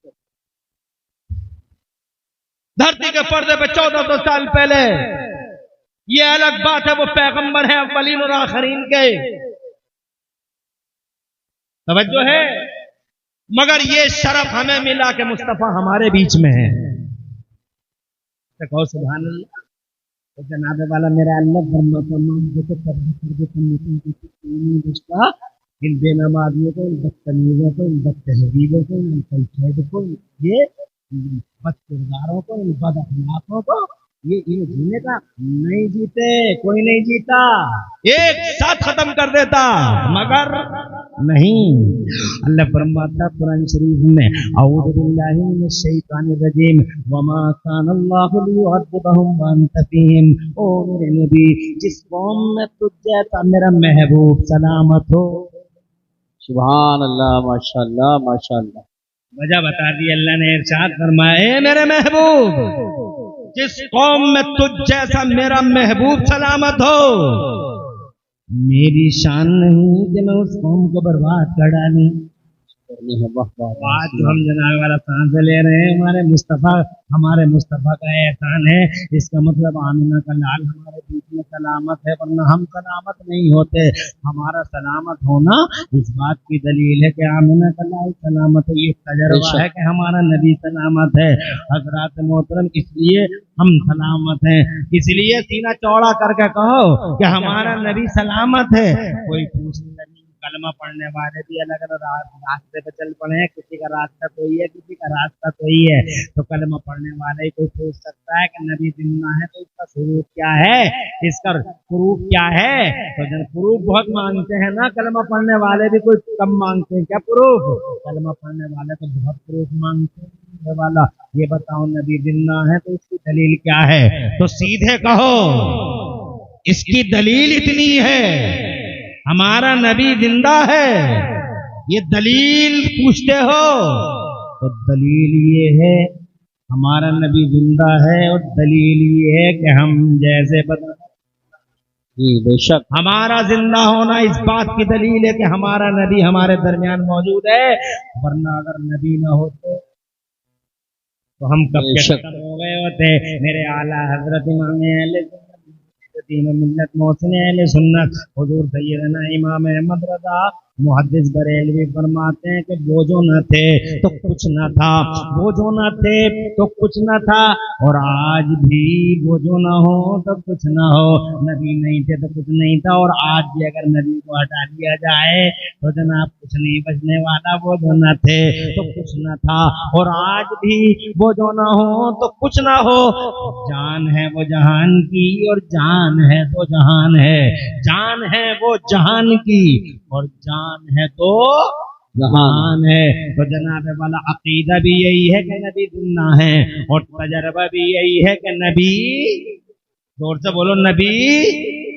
S1: धरती के पर्दे पे 1400 साल पहले। ये अलग बात है, वो पैगंबर है अव्वलीन और आखरीन के, तवज्जो है। मगर ये शरफ हमें मिला कि मुस्तफा हमारे बीच में है। तो कहो सुभान अल्लाह। तो जनाबे वाला मेरा अल्लाह फरमा इन बेनमाजियों को, इन बदतमीजों को, इन बदतहजीबों को, इन कल्चर को, ये बदकिरदारों को, इन बद अखलाकों को, ये जीने का नहीं जीते, कोई नहीं जीता, एक साथ खत्म कर देता। मगर नहीं, अल्लाह फरमाता कुरान शरीफ में, औज़ु बिल्लाहि मिनश शैतानिर रजीम, वमा कानल्लाहु लियुअज़्ज़िबहुम व अंत फ़ीहिम। ओ मेरे नबी, जिस कौम में तुझ जैसा मेरा महबूब सलामत हो।
S2: सुभान अल्लाह, माशाअल्लाह, माशाअल्लाह।
S1: वजह बता दी अल्लाह ने, इरशाद फरमाया, मेरे महबूब, जिस कौम में तुझ जैसा मेरा महबूब सलामत हो, मेरी शान नहीं कि मैं उस कौम को बर्बाद कर डालूं। आज जो हम जनाब वाला सांस ले रहे हैं, हमारे मुस्तफा का एहसान है। इसका मतलब आमिना का लाल हमारे बीच में सलामत है, वरना हम सलामत नहीं होते। हमारा सलामत होना इस बात की दलील है कि आमिना का लाल सलामत है। ये तजर्बा है कि हमारा नबी सलामत है। हजरात मोहतरम, इसलिए हम सलामत हैं। इसलिए सीना चौड़ा करके कहो कि हमारा नबी सलामत है। कोई पूछने लगी, कलमा पढ़ने वाले भी अलग अलग रास्ते पे चल पड़े हैं। किसी का रास्ता कोई है, किसी का रास्ता कोई है। तो कलमा पढ़ने वाले ही कोई पूछ सकता है कि नबी जिंदा है तो इसका स्वरूप क्या है, इसका प्रूफ क्या है? तो जब प्रूफ बहुत मांगते हैं ना कलमा पढ़ने वाले भी, कोई कम मांगते हैं क्या प्रूफ? कलमा पढ़ने वाले तो बहुत प्रूफ मांगते हैं। वाला ये बताओ नबी जिंदा है तो इसकी दलील क्या है? तो सीधे कहो इसकी दलील इतनी है, हमारा नबी जिंदा है। ये दलील पूछते हो तो दलील ये है हमारा नबी जिंदा है, और दलील ये है कि हम जैसे बता
S2: جی بے شک
S1: ہمارا زندہ ہونا اس بات کی دلیل ہے کہ ہمارا نبی ہمارے درمیان موجود ہے، ورنہ اگر نبی نہ ہوتے تو ہم کب کے ختم ہو گئے ہوتے۔ میرے اعلیٰ حضرت امام اہل سنت دین و ملت محسن اہل سنت حضور سیدنا امام احمد رضا محدث بریلوی فرماتے ہیں کہ وہ جو نہ تھے تو کچھ نہ تھا، وہ جو نہ تھے تو کچھ نہ تھا، اور آج بھی وہ جو نہ ہو تو کچھ نہ ہو۔ نبی نہیں تھے تو کچھ نہیں تھا، اور آج بھی اگر نبی کو ہٹا دیا جائے تو جناب کچھ نہیں بچنے والا۔ وہ جو نہ تھے تو کچھ نہ تھا، اور آج بھی وہ جو نہ ہو تو کچھ نہ ہو۔ جان ہے وہ جہان کی، اور جان ہے تو جہان ہے، جان ہے وہ جہان کی اور جان ہے تو جہان ہے۔ تو جناب والا عقیدہ بھی یہی ہے کہ نبی زندہ ہے، اور تجربہ بھی یہی ہے کہ نبی، زور سے بولو، نبی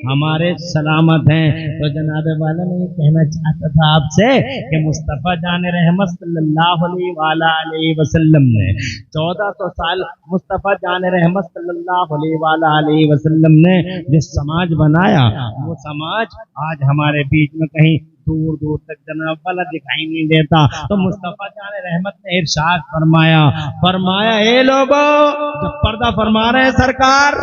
S1: ہمارے سلامت ہیں۔ تو جناب والا میں یہ کہنا چاہتا تھا آپ سے کہ مصطفیٰ جان رحمت صلی اللہ علیہ وسلم نے 1400 سال مصطفیٰ جان رحمت صلی اللہ علیہ وسلم نے جس سماج بنایا، وہ سماج آج ہمارے بیچ میں کہیں دور دور تک جناب والا دکھائی نہیں دیتا۔ تو مصطفیٰ جان رحمت نے ارشاد فرمایا اے لوگو، جب پردہ فرما رہے ہیں سرکار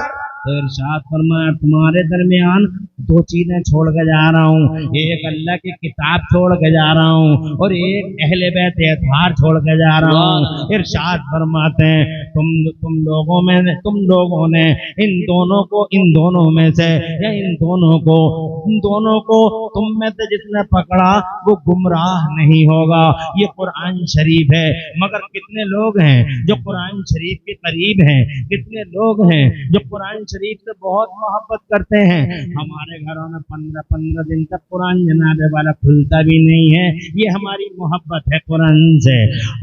S1: تو ارشاد فرمایا تمہارے درمیان دو چیزیں چھوڑ کے جا رہا ہوں، ایک اللہ کی کتاب چھوڑ کے جا رہا ہوں، اور ایک اہل بیت اطہار چھوڑ کے جا رہا ہوں۔ ارشاد فرماتے ہیں تم لوگوں نے ان دونوں میں سے یا ان دونوں کو تم میں سے جس نے پکڑا وہ گمراہ نہیں ہوگا۔ یہ قرآن شریف ہے، مگر کتنے لوگ ہیں جو قرآن شریف کے قریب ہیں، کتنے لوگ ہیں جو قرآن شریف سے بہت محبت کرتے ہیں۔ ہمارے گھروں میں 15 دن تک قرآن جناب والا کھلتا بھی نہیں ہے، یہ ہماری محبت ہے قرآن سے۔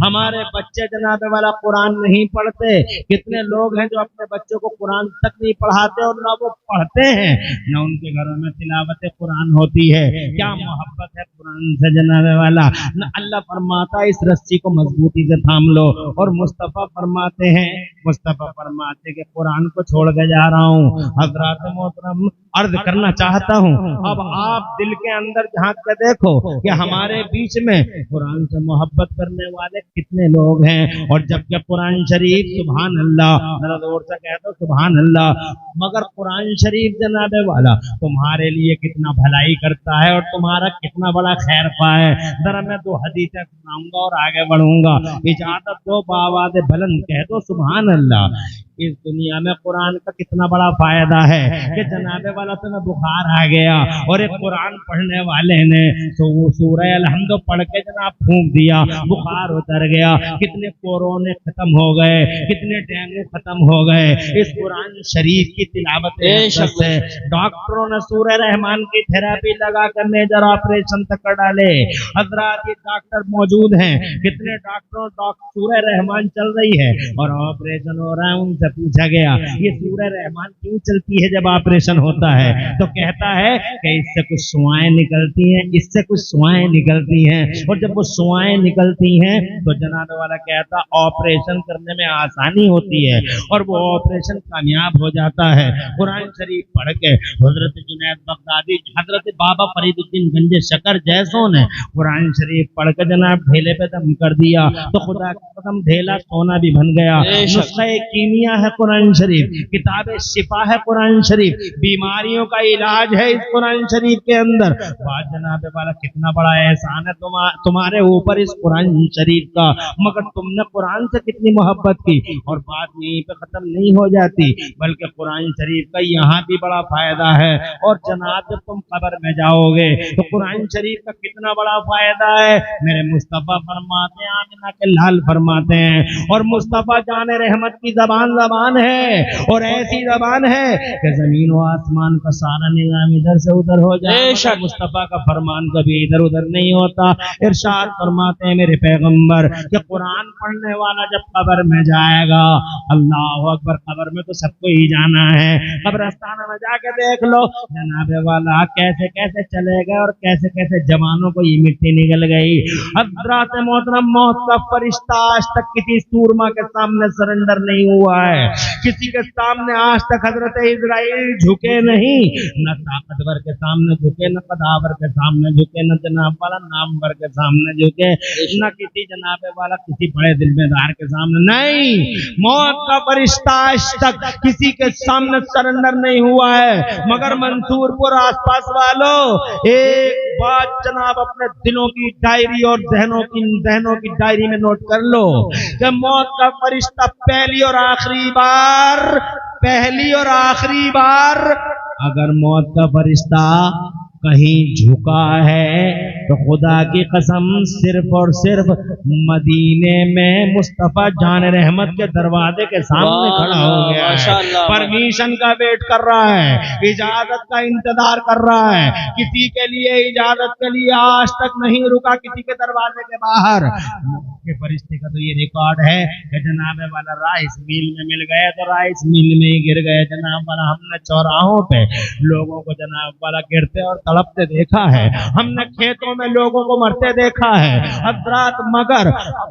S1: ہمارے بچے جناب والا قرآن نہیں پڑھتے، کتنے لوگ ہیں جو اپنے بچوں کو قرآن تک نہیں پڑھاتے، اور نہ وہ پڑھتے ہیں نہ ان کے گھروں میں تلاوت قرآن ہوتی ہے۔ کیا محبت ہے قرآن سے جناب والا۔ نہ اللہ فرماتا ہے اس رسی کو مضبوطی سے تھام لو، اور مصطفیٰ فرماتے کہ قرآن کو چھوڑ کے جا رہا ہوں۔ حضرات محترم عرض کرنا چاہتا ہوں، اب آپ دل کے اندر جھانک کے دیکھو کہ ہمارے بیچ میں قرآن سے محبت کرنے والے کتنے لوگ ہیں، اور جبکہ قرآن شریف سبحان اللہ، ذرا زور سے کہہ دو سبحان اللہ، مگر قرآن شریف جناب والا تمہارے لیے کتنا بھلائی کرتا ہے اور تمہارا کتنا بڑا خیر خواہ ہے۔ ذرا میں 2 حدیثیں سناؤں گا اور آگے بڑھوں گا، اجازت دو، بآواز بلند کہہ دو سبحان اللہ۔ اس دنیا میں قرآن کا کتنا بڑا فائدہ ہے کہ جناب والا تمہیں بخار آ گیا اور ایک قرآن پڑھنے والے نے سورہ الحمد پڑھ کے جناب پھونک دیا، بخار اتر گیا، کتنے کورونے ختم ہو گئے، کتنے ڈینگو ختم ہو گئے اس قرآن شریف کی تلاوت سے۔ ڈاکٹروں نے سورہ رحمان کی تھراپی لگا کر میجر آپریشن تک کر ڈالے۔ حضرات یہ ڈاکٹر موجود ہیں، کتنے ڈاکٹروں سورہ رحمان چل رہی ہے اور آپریشن ہو رہا ہے، ان سے پوچھا گیا یہ سورہ رحمان کیوں چلتی ہے جب آپریشن ہوتا ہے؟ تو کہتا ہے کہ اس سے کچھ سوائیں نکلتی ہیں، اس سے کچھ سوائیں نکلتی ہیں، اور جب وہ سوائیں نکلتی ہیں تو جناب والا کہتا آپریشن کرنے میں آسانی ہوتی ہے اور وہ آپریشن کامیاب ہو جاتا ہے۔ قرآن شریف پڑھ کے حضرت جنید بغدادی، حضرت بابا فرید الدین گنج شکر جیسوں نے قرآن شریف پڑھ کے جناب ڈھیلے پہ دم کر دیا تو خدا کی قسم ڈھیلا سونا بھی بن گیا۔ نسخہ کیمیا ہے قرآن شریف، کتاب شفا ہے قرآن شریف، بیماریوں کا علاج ہے اس قرآن شریف کے اندر۔ بات جناب والا کتنا بڑا احسان ہے تمہارے اوپر اس قرآن شریف کا، مگر تم نے قرآن سے کتنی محبت کی۔ اور بات یہیں پہ ختم نہیں ہو جاتی، بلکہ قرآن شریف کا یہاں بھی بڑا فائدہ ہے، اور جناب جب تم قبر میں جاؤ گے تو قرآن شریف کا کتنا بڑا فائدہ ہے۔ میرے مصطفیٰ فرماتے ہیں، آمنہ کے لال فرماتے ہیں، اور مصطفیٰ جان رحمت کی زبان ہے اور ایسی زبان ہے کہ زمین و آسمان کا سارا نظام ادھر سے ادھر ہو جائے، مصطفیٰ کا فرمان کبھی ادھر ادھر نہیں ہوتا۔ ارشاد فرماتے ہیں میرے پیغمبر کہ قرآن پڑھنے والا جب قبر میں جائے گا، اللہ اکبر، قبر میں تو سب کو ہی جانا ہے، قبرستان میں جا کے دیکھ لو جناب والا کیسے کیسے چلے گئے اور کیسے کیسے جوانوں کو یہ مٹی نکل گئی۔ حضرات محترم، موت کا فرشتہ آج تک کسی سورما کے سامنے سرنڈر نہیں ہوا ہے، کسی کے سامنے آج تک حضرت اسرائیل جھکے نہیں नहीं, न ताकतवर के सामने झुके, न कदावर के सामने झुके, न जनाब वाला नामवर के सामने झुके, न किसी जनाब वाला किसी बड़े दिलदार के सामने नहीं। मौत का फरिश्ता आज तक किसी के सामने सरेंडर नहीं हुआ है। मगर मंसूरपुर आसपास वालों, एक बात जनाब अपने दिलों की डायरी और जहनों की डायरी में नोट कर लो कि मौत का फरिश्ता पहली और आखिरी बार अगर मौत का फरिश्ता कहीं झुका है तो खुदा की कसम सिर्फ और सिर्फ मदीने में मुस्तफा जान रहमत के दरवाजे के सामने खड़ा हो गया है, परमिशन का वेट कर रहा है, इजाजत का इंतजार कर रहा है। किसी के लिए इजाजत के लिए आज तक नहीं रुका किसी के दरवाजे के बाहर। के फरिश्ते का तो ये रिकॉर्ड है कि जनाब वाला राइस मिल में मिल गए तो राइस मिल में ही गिर गए। जनाब वाला हमने चौराहों पे लोगों को जनाब वाला गिरते और तड़पते देखा है, हमने खेतों में लोगों को मरते देखा है हजरात।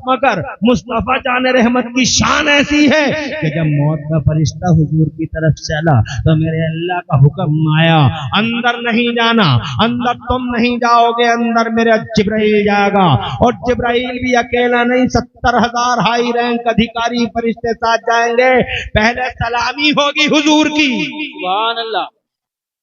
S1: मगर मुस्तफा जान रहमत की शान ऐसी है कि जब मौत का फरिश्ता हुजूर की तरफ चला तो मेरे अल्लाह का हुक्म आया, अंदर नहीं जाना, अंदर तुम नहीं जाओगे, अंदर मेरा जिब्राइल जाएगा। और जिब्राइल भी अकेला नहीं, 70,000 हाई रैंक अधिकारी फरिश्ते साथ जाएंगे। पहले सलामी होगी हुजूर की।
S2: सुभान अल्लाह।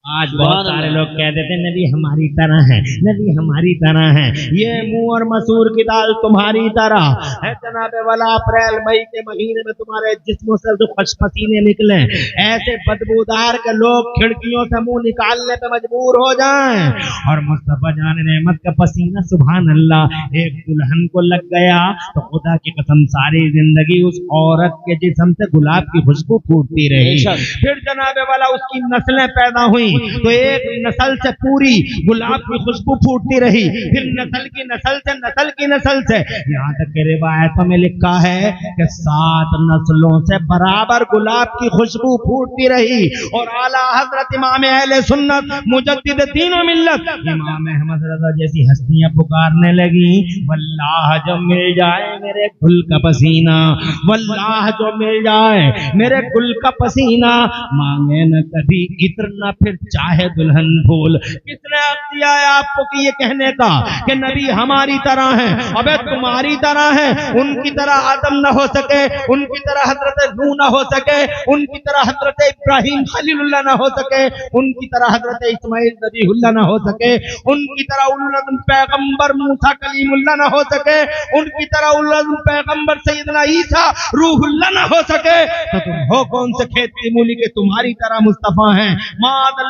S1: आज बहुत सारे लोग कहते थे नबी हमारी तरह है, नबी हमारी तरह है, ये मुंह और मसूर की दाल तुम्हारी तरह है। जनाबे वाला अप्रैल मई के महीने में तुम्हारे जिस्मों से जो पसीने निकले, ऐसे बदबूदार के लोग खिड़कियों से मुंह निकालने पे मजबूर हो जाएं। और मुस्तफा जान रहमत का पसीना सुभान अल्लाह एक दुल्हन को लग गया तो खुदा की कसम सारी जिंदगी उस औरत के जिस्म से गुलाब की खुशबू फूटती रही। फिर जनाबे वाला उसकी नस्लें पैदा हुई तो एक नस्ल से पूरी गुलाब की खुशबू फूटती रही, फिर नस्ल की नस्ल से यहाँ तक के रिवायतों में लिखा है कि 7 नस्लों से बराबर गुलाब की खुशबू फूटती रही। और आला हजरत इमाम अहले सुन्नत मुजद्दिद दीन व मिल्लत इमाम अहमद रज़ा जैसी हस्तियां पुकारने लगी, वल्लाह जो मिल जाए मेरे गुल का पसीना, वल्लाह जो मिल जाए मेरे गुल का पसीना, मांगे न कभी इत्र न फिर चाहे दुल्हन फूल। किसने हक दिया है आपको कि ये कहने का कि नबी हमारी तरह है? अबे तुम्हारी तरह है, उनकी तरह आदम न हो सके, उनकी तरह हजरत नूह न हो सके, उनकी तरह हजरत इब्राहिम खलीलुल्लाह न हो सके, उनकी तरह हजरत इस्माइल नबीहुल्लाह न हो सके, उनकी तरह उलुल अज़्म पैगंबर मूसा कलीमुल्लाह न हो सके, उनकी तरह उलुल अज़्म पैगंबर सैयदना ईसा रूहुल्लाह न हो सके, तो तुम हो कौन से खेत की मूली के तुम्हारी तरह मुस्तफा हैं?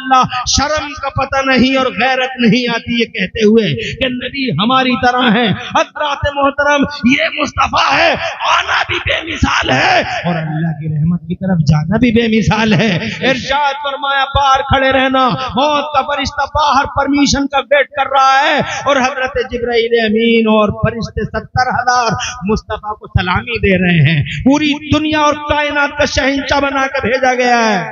S1: अल्लाह शर्म का पता नहीं और गैरत नहीं आती ये कहते हुए कि नबी हमारी तरह है। हज़रात मोहतरम ये मुस्तफा है, आना भी बेमिसाल है और अल्लाह की रहमत की तरफ जाना भी बेमिसाल है। इरशाद फरमाया बाहर खड़े रहना, मौत का फरिश्ता बाहर परमिशन का वेट कर रहा है और हजरत जिब्राइल अमीन और फरिश्ते 70,000 मुस्तफा को सलामी दे रहे हैं। पूरी दुनिया और कायनात का शहंशाह बना कर भेजा गया है।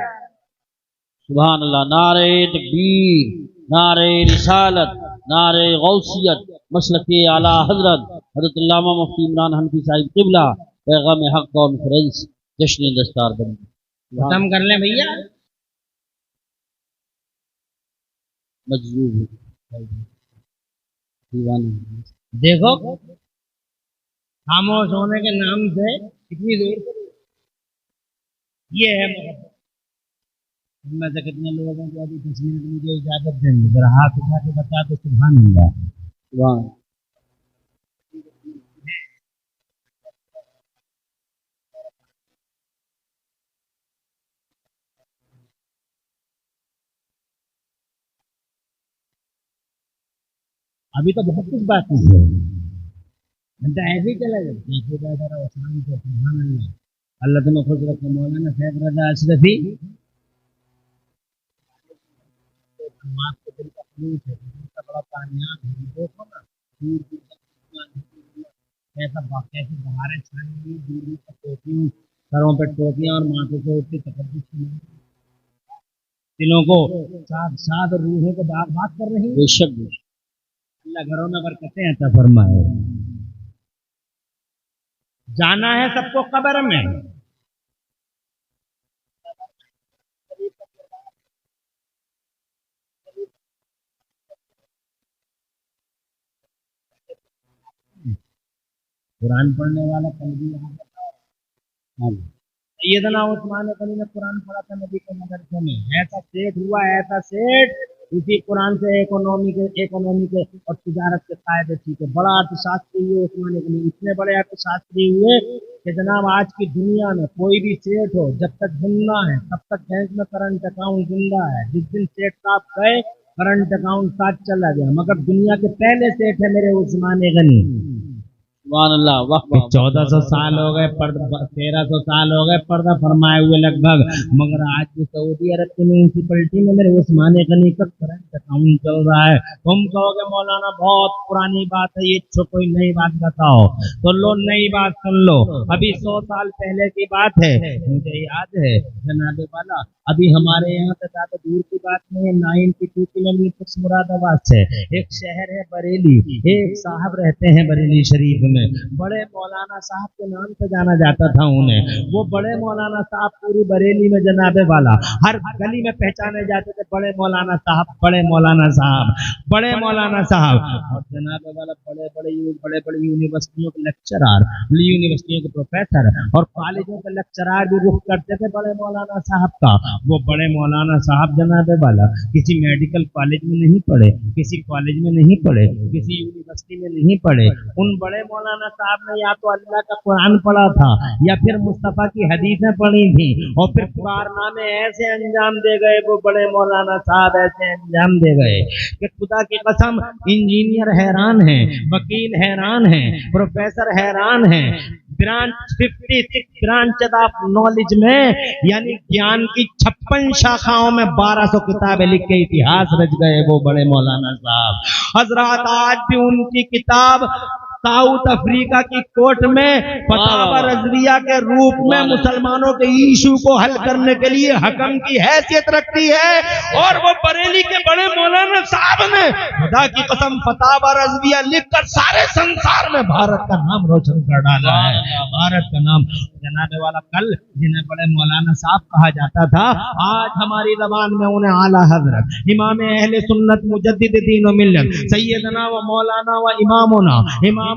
S2: सुभान अल्लाह। नारे तकबीर, नारे रिसालत, नारे गौसियत, मसलके आला हजरत हज़रत अल्लामा मुफ्ती इमरान हनफी साहिब क़िबला पैगाम हक कॉन्फ्रेंस जश्न दस्तार बन
S1: खत्म कर लें भैया।
S2: मजबूर
S1: देखो खामोश होने के नाम से कितनी दूर ये है मोहब्बत। में से कितने लोगों को अभी 10 मिनट मुझे इजाजत देंगे, जरा हाथ उठा के बता दो सुभान अल्लाह।
S2: सुभान
S1: अभी तो बहुत कुछ बाकी है, ऐसे ही चला जाए सुभान अल्लाह। अल्लाह तुम्हें खुश रखे। मौलाना सैयद रज़ा अशरफी आपके दिल का खलूस है, का बड़ा कामयाब है। देखो ना कैसे बहारें छाएंगी, दूर दूर तक टोपियों, सरों पे टोपियां और माथे से उठती तकद्दुस दिलों को साथ और रूहों को बाग बात कर रही है।
S2: बेशक
S1: अल्लाह घरों में बरकतें अता फरमाए। जाना है सबको कब्र में, कुरान पढ़ने वाला कल भी यहाँ बताओ। सैयदना उस्मान गनी ने कुरान पढ़ा था नबी के मदरसे में। ऐसा सेठ हुआ, ऐसा सेठ, इसी कुरान से इकोनॉमी के और तिजारत के कायदे सीखे। बड़ा अर्थशास्त्री हुए उस्मान गनी, इतने बड़े अर्थशास्त्री हुए कि जनाब आज की दुनिया में कोई भी सेठ हो, जब तक जिंदा है तब तक बैंक में करंट अकाउंट जिंदा है। जिस दिन सेठ साहब गए करंट अकाउंट साथ चला गया, मगर दुनिया के पहले सेठ है मेरे उस्मान गनी।
S2: सुभान अल्लाह, वाह वाह।
S1: 1400 साल हो गए, 1300 साल हो गए पर्दा फरमाए हुए लगभग, मगर आज भी सऊदी अरब की म्यूनसिपलिटी में मेरे उस्मान गनी का करंट अकाउंट चल रहा है। तुम कहोगे मौलाना बहुत पुरानी बात है ये, कोई नई बात बताओ। तो लो नई बात सुन लो, अभी 100 साल पहले की बात है। मुझे याद है जनाबे वाला, अभी हमारे यहाँ से ज्यादा दूर की बात नहीं है, 92 किलोमीटर मुरादाबाद से एक शहर है बरेली, एक साहब रहते हैं बरेली शरीफ में, बड़े मौलाना साहब के नाम से जाना जाता था उन्हें। वो बड़े मौलाना साहब पूरी बरेली में जनाबे वाला हर गली में पहचाने जाते थे, बड़े मौलाना साहब, बड़े मौलाना साहब, बड़े मौलाना साहब। और जनाबे वाला बड़े बड़े यूनिवर्सिटियों के लेक्चरर, यूनिवर्सिटियों के प्रोफेसर और कॉलेजों के लेक्चरर भी रुख करते थे बड़े मौलाना साहब का। वो बड़े मौलाना साहब जनाबे वाला किसी मेडिकल कॉलेज में नहीं पढ़े, किसी कॉलेज में नहीं पढ़े, किसी यूनिवर्सिटी में नहीं पढ़े। उन बड़े मौलाना साहब ने या तो अल्लाह का कुरान पढ़ा था या फिर मुस्तफा की हदीसें पढ़ी थी, और फिर कारनामे ऐसे अंजाम दे गए वो बड़े मौलाना साहब, ऐसे अंजाम दे गए कि खुदा की कसम इंजीनियर हैरान है, वकील हैरान है, प्रोफेसर हैरान है। ब्रांच 56 ब्रांच ऑफ नॉलेज में, यानी ज्ञान की 56 शाखाओं में 1200 किताबें लिख के इतिहास रच गए वो बड़े मौलाना साहब। हजरत आज भी उनकी किताब साउथ अफ्रीका की कोर्ट में फतावा रज़विया के रूप में मुसलमानों के इशू को हल करने के लिए हकम की हैसियत रखती है। और वो बरेली के बड़े मौलाना साहब ने खुदा की कसम फतावा रज़विया लिखकर सारे संसार में भारत का नाम रोशन कर डाला है, भारत का नाम। जनाबे वाला कल जिन्हें बड़े मौलाना साहब कहा जाता था, आज हमारी ज़बान में उन्हें आला हजरत इमाम अहले सुन्नत मुजद्दिद दीन व मिल्लत सैयदना व मौलाना व इमामुना इमाम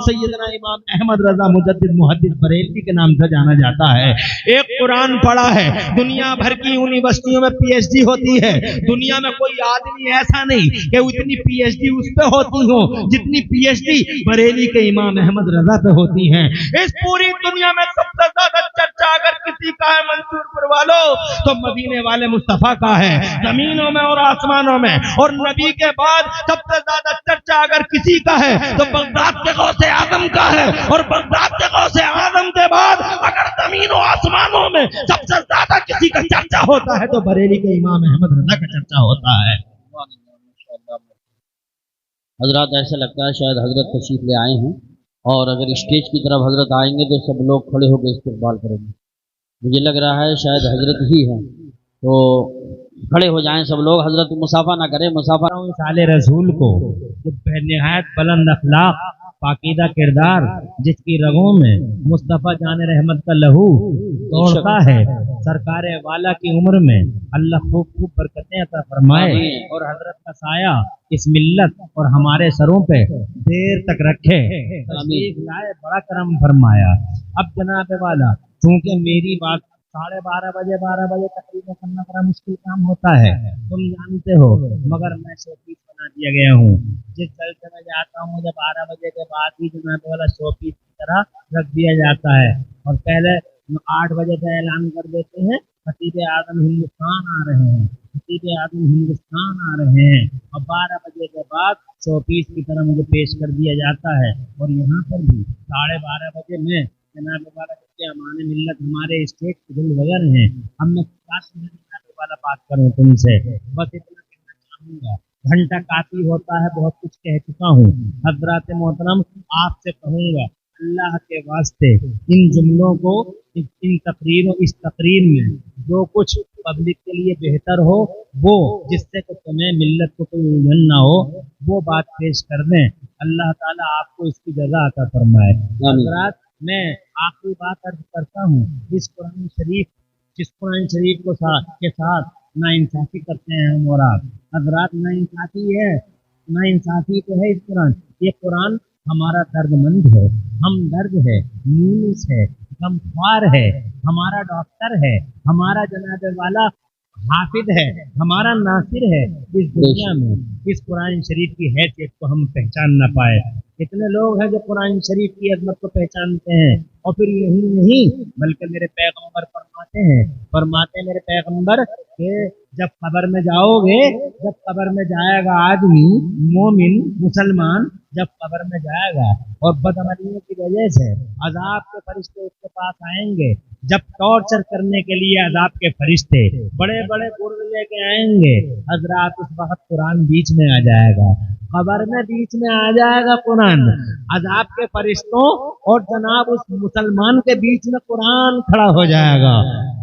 S1: सैयदना इमाम अहमद रजा मुजद्दिद मुहद्दिस बरेलवी के नाम से जाना जाता है। एक कुरान पढ़ा है, दुनिया भर की यूनिवर्सिटियों में पीएचडी होती है। दुनिया में कोई आदमी ऐसा नहीं कि उतनी पीएचडी उस पे होती हो जितनी पीएचडी बरेली के इमाम अहमद रजा पे होती हैं। इस पूरी दुनिया में सबसे ज्यादा चर्चा अगर किसी का है मंसूरपुर वालों, तो मदीने वाले मुस्तफा का है, जमीनों में और आसमानों में। और नबी के बाद सबसे ज्यादा चर्चा अगर किसी का है तो बगदाद के गौसे आजम का है, और बगदाद के गौसे आजम के बाद अगर जमीनों आसमानों में सबसे ज्यादा किसी का चर्चा होता है तो बरेली के इमाम अहमद रजा का चर्चा होता है।
S2: हजरत ऐसा लगता है शायद हजरत तशरीफ ले आए हैं, और अगर स्टेज की तरफ हजरत आएंगे तो सब लोग खड़े होकर इस्तकबाल करेंगे। मुझे लग रहा है शायद हजरत ही हैं, तो खड़े हो जाएं सब लोग। हजरत मुसाफा ना करें, मुसाफा
S1: साले रसूल को निहायत बुलंद अखलाक पाकीदा किरदार, जिसकी रगों में मुस्तफ़ा जान रहमत का लहू दौड़ता है, सरकार वाला की उम्र में अल्लाह खूब खूब बरकतें अता फरमाए और हजरत का साया इस मिल्लत और हमारे सरों पे देर तक रखे, लाए, बड़ा करम फरमाया। अब जनाब वाला, चूंकि मेरी बात 12:30 बजे तकरीबन करना बड़ा मुश्किल काम होता है, तुम जानते हो, मगर मैं शोपीस बना दिया गया हूँ। जिस जलसे में जाता हूँ मुझे 12 बजे के बाद ही जनाब वाला शोपीस की तरह रख दिया जाता है, और पहले 8 बजे का ऐलान कर देते हैं खतीब आज़म हिंदुस्तान आ रहे हैं, खतीब आज़म हिंदुस्तान आ रहे हैं, और 12 बजे के बाद शोपीस की तरह मुझे पेश कर दिया जाता है। और यहाँ पर भी 12:30 बजे में जनाब वाला के अमाने मिल्लत हमारे स्टेट के वगैर हैं, हम मैं 5 मिनट वाला बात करूँ तुमसे, बस इतना कहना चाहूँगा। घंटा काफी होता है, बहुत कुछ कह चुका हूँ। हजरात मोहतरम, आपसे कहूँगा अल्लाह के वास्ते इन जुमलों को, इन तकरीरों, इस तकरीर में जो कुछ पब्लिक के लिए बेहतर हो, वो जिससे कि तुम्हें मिल्लत को कोई उलझन ना हो, वो बात पेश कर दें। अल्लाह ताला आपको इसकी जज़ा अता फरमाए। हजरात, मैं आखिरी बात अर्ज करता हूँ, जिस कुरान शरीफ को के साथ नाइंसाफी करते हैं हम और आप हजरात, नाइंसाफी है, नाइंसाफी तो है इस कुरान। ये कुरान हमारा दर्दमंद है, हमदर्द है, मुनीस है, गमख्वार है, हमारा डॉक्टर है, हमारा जनाब वाला हाफिज है, हमारा नासिर है। इस दुनिया में इस कुरान शरीफ की हैसियत को हम पहचान ना पाए। कितने लोग हैं जो कुरान शरीफ की अजमत को पहचानते हैं, और फिर यही नहीं बल्कि मेरे पैगंबर फरमाते मेरे पैगंबर कि जब कब्र में जाओगे, जब कब्र में जाएगा आदमी मोमिन मुसलमान, जब कब्र में जाएगा और बदअमलियों की वजह से अजाब के फरिश्ते उसके पास आएंगे, जब टॉर्चर करने के लिए अजाब के फरिश्ते बड़े बड़े गुर्द लेके आएंगे, हजरात उस वक्त कुरान बीच में आ जाएगा, कब्र में बीच में आ जाएगा कुरान, अजाब के फरिश्तों और जनाब उस मुसलमान के बीच में कुरान खड़ा हो जाएगा,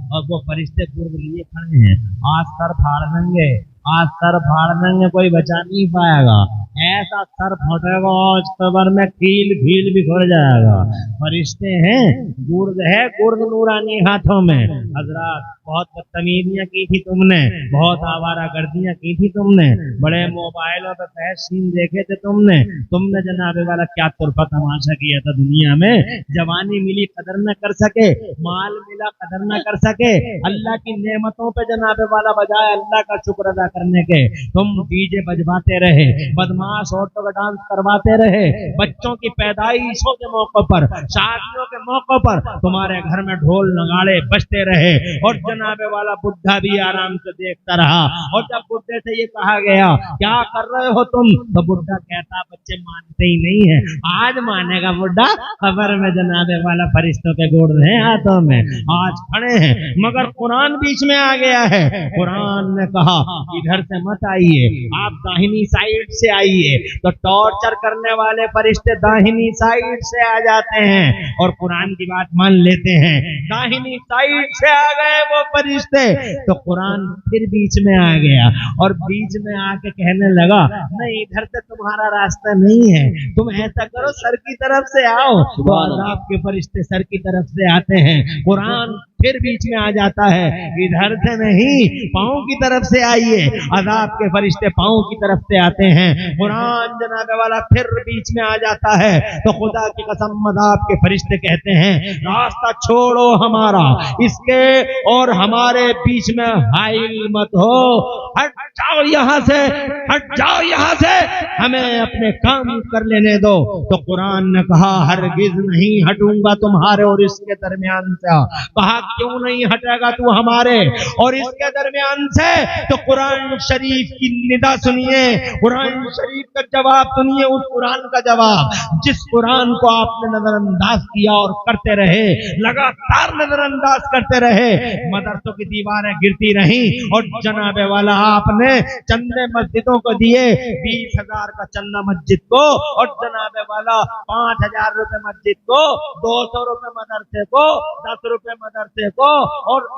S1: और वो फरिश्ते गुर्द लिए खड़े हैं, आज सर फाड़ देंगे, आज सर फाड़ देंगे, कोई बचा नहीं पाएगा, ऐसा सर फटेगा आज कब्र में खील भील बिखर जाएगा। फरिश्ते हैं, गुर्द है, गुर्द नूरानी हाथों में। हजरात बहुत बदतमीजियां की थी तुमने, बहुत आवारा गर्दियां की थी तुमने, बड़े मोबाइलों पे फैश सीन देखे थे तुमने जनाबे वाला क्या तुरफा तमाशा किया था दुनिया में। जवानी मिली कदर न कर सके, माल मिला कदर न कर सके, अल्लाह की नेमतों पे जनाबे वाला बजाय अल्लाह का शुक्र अदा करने के तुम डीजे बजवाते रहे, बदमाश औरतों का डांस करवाते रहे, बच्चों की पैदाइशों के मौके पर, शादियों के मौके पर तुम्हारे घर में ढोल नगाड़े बजते रहे, और जनाबे वाला बुढ़ा भी आराम से देखता रहा। और जब बुढ़े से ये कहा गया क्या कर रहे हो तुम, तो बुढ़ा कहता बच्चे मानते ही नहीं है, आज मानेगा बुढ़ा, कब्र में जनाबे वाला फरिश्तों के गुर्द हैं हाथों में, आज खड़े हैं। मगर कुरान बीच में आ गया है, कुरान ने कहा इधर से मत आइए, आप दाहिनी साइड से आइए, तो टॉर्चर करने वाले फरिश्ते दाहिनी साइड से आ जाते हैं और कुरान की बात मान लेते हैं। दाहिनी साइड से आ गए वो फरिश्ते, तो कुरान फिर बीच में आ गया और बीच में आके कहने लगा नहीं इधर से तुम्हारा रास्ता नहीं है, तुम ऐसा करो सर की तरफ से आओ, तो अज़ाब के फरिश्ते सर की तरफ से आते हैं, कुरान फिर बीच में आ जाता है, इधर से नहीं पाँव की तरफ से आइए, अज़ाब के फरिश्ते पाँव की तरफ से आते हैं, कुरान जनाबे वाला फिर बीच में आ जाता है, तो खुदा की कसम अज़ाब के फरिश्ते कहते हैं रास्ता छोड़ो हमारा, इसके और हमारे बीच में हाइल मत हो, हट जाओ यहाँ से, हट जाओ यहाँ से, हमें अपने काम कर लेने दो। तो कुरान ने कहा हरगिज नहीं हटूंगा तुम्हारे और इसके दरमियान से। कहा क्यों नहीं हटेगा तू हमारे और इसके दरमियान से? तो कुरान शरीफ की निदा सुनिए, कुरान शरीफ का जवाब सुनिए, उस कुरान का जवाब जिस कुरान को आपने नजरअंदाज किया और करते रहे, लगातार नजरअंदाज करते रहे, मदरसों की दीवारें गिरती रही और जनाबे वाला आपने चंदे मस्जिदों को दिए, 20,000 का चंदा मस्जिद को और जनाबे वाला 5,000 रुपए मस्जिद को, 200 रुपए मदरसे को, 10 रुपए मदरसे को, और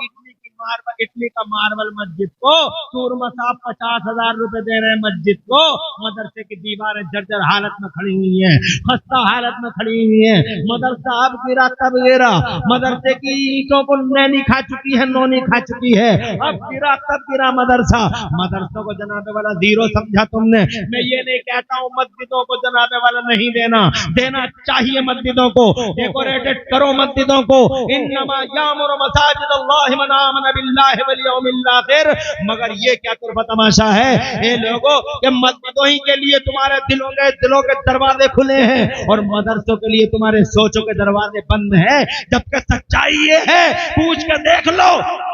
S1: इटली का मार्बल मस्जिद को, सूरमा साहब 50,000 रुपए दे रहे हैं मस्जिद को। मदरसे की दीवारें जर्जर हालत में खड़ी हुई हैं, खस्ता हालत में खड़ी हुई हैं, मदरसा अब गिरा तब गिरा, मदरसे की ईंटों को नैनी खा चुकी है, नौनी खा चुकी है, अब गिरा तब गिरा मदरसा। मदरसों को जनाबे वाला जीरो समझा तुमने। मैं ये नहीं कहता हूँ मस्जिदों को जनाबे वाला नहीं देना, देना चाहिए मस्जिदों को, डेकोरेटेड करो मस्जिदों को, इन्नमा यामुरु मसाजिद अल्लाह मन आमन बिल्लाहि वल यौमिल आखिर। मगर ये क्या तुरफा तमाशा है ये लोगों के, मस्जिदों ही के लिए तुम्हारे दिलों के दरवाजे खुले हैं और मदरसों के लिए तुम्हारे सोचों के दरवाजे बंद हैं। जबकि सच्चाई ये है, पूछ के देख लो,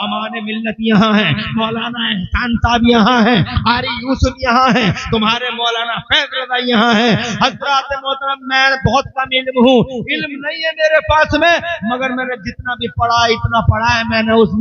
S1: अमाने मिल्लत यहाँ है, मौलाना एहसान साहब यहाँ है, आरी यूसुफ यहाँ है, तुम्हारे मौलाना फैज रज़ा यहाँ है। हज़रात मोहतरम मैं बहुत कम इल्म हूँ, इल्म नहीं है मेरे पास में, मगर मैंने जितना भी पढ़ा इतना पढ़ा है मैंने उस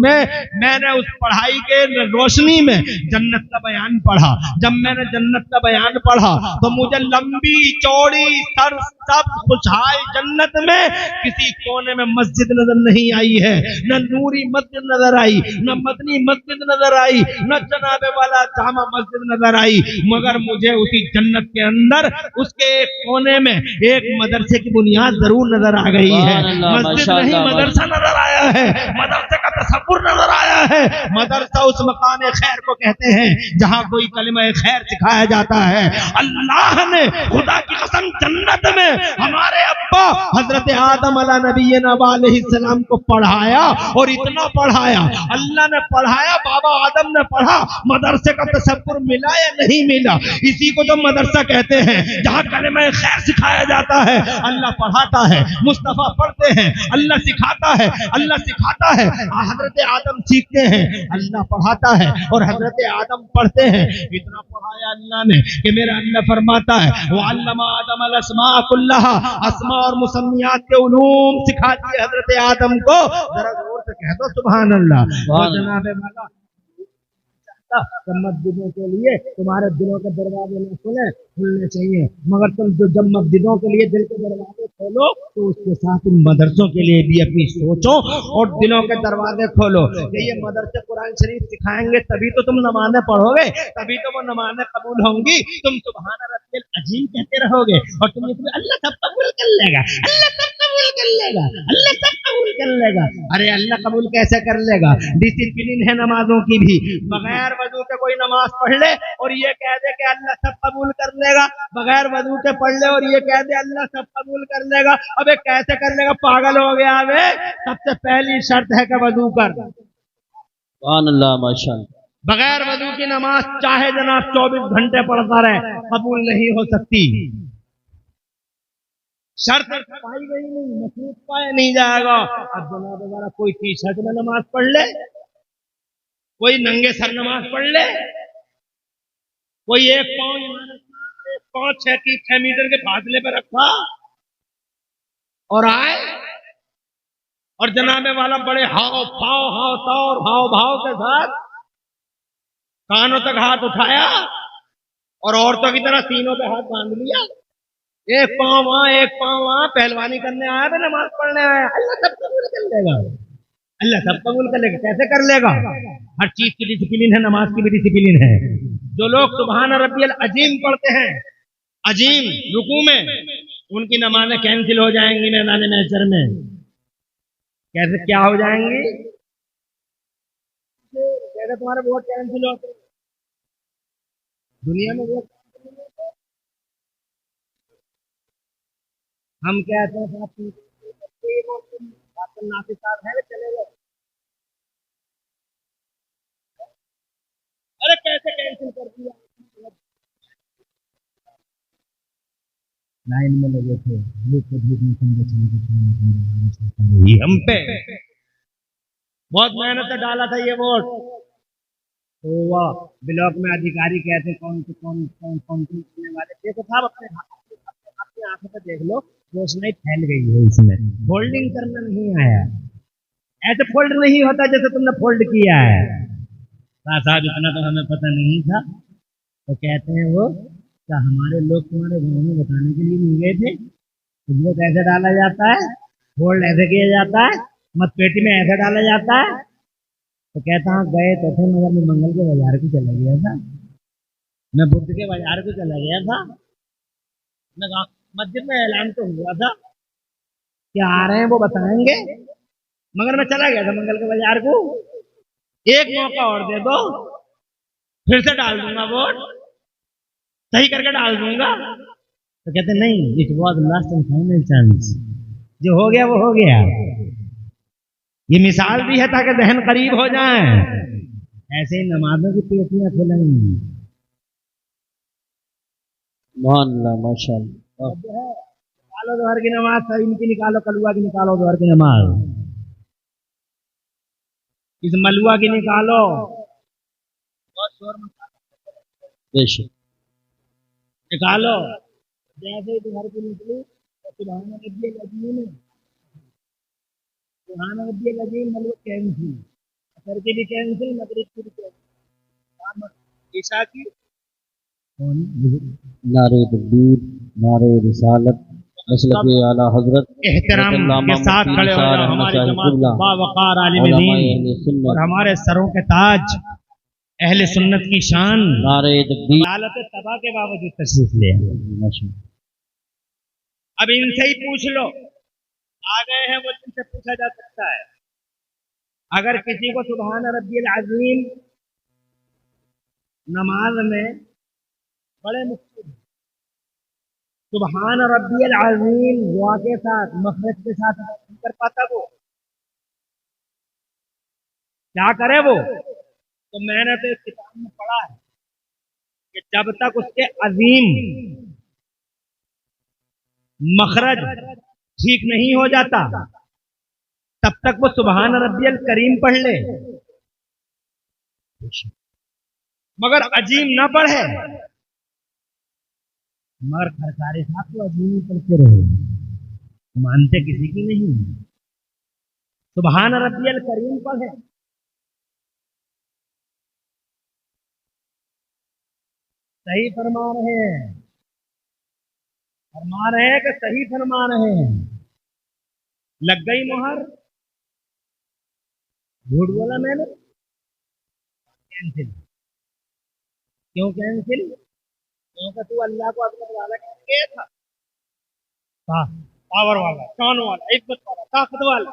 S1: पढ़ाई के रोशनी में जन्नत का बयान पढ़ा। जब मैंने जन्नत का बयान पढ़ा तो मुझे लंबी चौड़ी सर सब खुशहाल जन्नत में किसी कोने में मस्जिद नजर नहीं आई है, न नूरी मस्जिद नजर आई, न मदनी मस्जिद नजर आई, न जनाबे वाला जामा मस्जिद नजर आई, मगर मुझे उसी जन्नत के अंदर उसके एक कोने में एक मदरसे की बुनियाद जरूर नजर आ गई है। मस्जिद नहीं मदरसा नजर आया आया है, मदरसे का तसव्वुर नजर आया है। मदरसा उस मकान खैर को कहते हैं जहां कोई कलिमा खैर सिखाया जाता है। अल्लाह ने खुदा की कसम जन्नत में हमारे अब्बा हजरत आदम अला नबीना अलैहिस्सलाम को पढ़ाया, और इतना पढ़ाया, अल्लाह ने पढ़ाया, बाबा आदम ने पढ़ा। मदरसे का तसव्वुर मिला या नहीं मिला? इसी को तो मदरसा कहते हैं जहां कलिमा खैर सिखाया जाता है। अल्लाह पढ़ाता है, मुस्तफा पढ़ते हैं, अल्लाह सिखाता है, अल्लाह सिखाता है, हजरत आदम सीखते हैं, अल्लाह पढ़ाता है और हजरत आदम पढ़ते हैं। इतना पढ़ाया अल्लाह ने कि मेरा अल्लाह फरमाता है वअल्लमा आदम अल अस्मा कुल्लहा, अस्मा और मुसम्मियात के उलूम सिखा दिए हजरत आदम को। जरा जोर से कह दो सुभान अल्लाह। और जनाब वाला मस्जिदों के लिए तुम्हारे दिलों के दरवाजे न खुलने चाहिए, मगर तुम जो जब मस्जिदों के लिए दिल के दरवाजे खोलो तो उसके साथ तुम मदरसों के लिए भी अपनी सोचो और दिलों के दरवाजे खोलो कि ये मदरसे कुरान शरीफ सिखाएंगे, तभी तो तुम नमाज़ें पढ़ोगे, तभी तो वो नमाज़ें कबूल होंगी। तुम सुभान रब्बिल अजीम कहते रहोगे और तुम इसमें अल्लाह सब कबूल कर लेगा, अल्लाह सब कबूल कर लेगा, अल्लाह सब कबूल कर लेगा। अरे अल्लाह कबूल कैसे कर लेगा? डिसिप्लिन है नमाजों की भी। बगैर वजू के कोई नमाज पढ़ ले और ये कह दे कि अल्लाह सब कबूल कर लेगा, बगैर वजू के पढ़ ले और ये कह दे अल्लाह सब कबूल कर लेगा। अबे कैसे कर लेगा? पागल हो गया बे। सबसे पहली शर्त है कि वजू कर।
S2: सुभान अल्लाह, माशाअल्लाह।
S1: बगैर वजू की नमाज चाहे जनाब 24 घंटे पढ़ता रहे, कबूल नहीं हो सकती। शर्त पाई गई नहीं, मसरूफ पाया नहीं जाएगा। अब जनाब वाला कोई टी शर्ट में नमाज पढ़ ले, कोई नंगे सर नमाज पढ़ ले, कोई एक पाँव 6 मीटर के फासले पर रखा और आए और जनाबे वाला बड़े हाव भाव के साथ कानों तक हाथ उठाया और औरतों की तरह सीनों पे हाथ बांध लिया, एक पाँव वहां पहलवानी करने आया था, नमाज पढ़ने आया। अल्लाह सब कबूल कर लेगा, अल्लाह सब कबूल कर लेगा। कैसे कर लेगा? हर चीज की डिसिप्लिन है, नमाज की भी डिसिप्लिन है। जो लोग सुभान रब्बियल अजीम पढ़ते हैं, अजीम रुकू में, उनकी नमाजें कैंसिल हो जाएंगी मैदान महशर में। कैसे क्या हो जाएंगी? कैसे तुम्हारे वोट कैंसिल होते हैं दुनिया में? वोट हम कहते हैं नाफिज साहब है, चले गए। अरे कैसे कैंसिल कर दिया? लाइन में लगे थे, हम पे बहुत मेहनत से डाला था ये वोट। तो वह ब्लॉक में अधिकारी कहते कौन करने वाले देखो साहब, अपने आंखों पे देख लो, रोशनी फैल गई है इसमें। फोल्डिंग करना नहीं आया, ऐसे फोल्ड नहीं होता जैसे तुमने फोल्ड किया है। साहब इतना तो हमें पता नहीं था। तो कहते हैं वो क्या हमारे लोग तुम्हारे गाँव में बताने के लिए नहीं गए थे? तुमको कैसे डाला जाता है, फोल्ड ऐसे किया जाता है, मतपेटी में ऐसे डाला जाता है। तो कहता हूँ गए तो थे, मगर मैं मंगल के बाजार को चला गया था, मैं बुद्ध के बाजार को चला गया था, मैं मस्जिद में ऐलान तो हुआ था कि आ रहे हैं वो बताएंगे, मगर मैं चला गया था मंगल के बाजार को। एक मौका और दे दो, फिर से डाल दूंगा वोट, सही करके डाल दूंगा। तो कहते नहीं, it was last and final chance, जो हो गया वो हो गया। ये मिसाल भी है ताकि जहन करीब हो जाए। ऐसे ही नमाजों की पेटियां खुलेंगी।
S2: माशाअल्लाह।
S1: निकालो दोहर की नमाज, सही इनकी निकालो, कलुआ की निकालो, दोहर की नमाज, इस मलुआ की निकालो। बहुत शोर निकालो। जैसे ही दोहर की निकली तो सुभान रब्बियल अज़ीम, सुभान रब्बियल अज़ीम मलुआ कैंसिल, असर की भी कैंसिल, मगरिब की भी कैंसिल, ईशा की
S2: नारे तकबीर, नारे रिसालत, मसलक आला हजरत,
S1: एहतराम के साथ खड़े हो जाओ। हमारी जमात बावकार आलिम दीन और हमारे सरों के ताज अहले सुन्नत की शान,
S2: नारे तकबीर,
S1: हालत तबाह के बावजूद तशरीफ ले। अब इनसे ही पूछ लो, आ गए हैं वो, जिनसे पूछा जा सकता है। اگر کسی کو سبحان ربی العظیم نماز میں بڑے مشکل سبحان ربی العظیم دعا کے ساتھ مخرج کے ساتھ نہیں کر پاتا، وہ کیا کرے وہ؟ تو میں نے تو اس کتاب میں پڑھا ہے کہ جب تک اس کے عظیم مخرج ٹھیک نہیں ہو جاتا تب تک وہ سبحان ربی الکریم پڑھ لے، مگر عظیم نہ پڑھے، مگر سرکاری صاحب تو عظیم ہی پڑھتے رہے، مانتے کسی کی نہیں، سبحان ربی الکریم پڑھے۔ صحیح فرما رہے ہیں کہ صحیح فرما رہے ہیں، لگ گئی مہر، جھوٹ بولا میں نے، کینسل۔ کیوں کینسل؟ کیونکہ تو اللہ کو عظمت والا کہہ گیا تھا، پاور والا، شان والا، عزت والا، طاقت والا،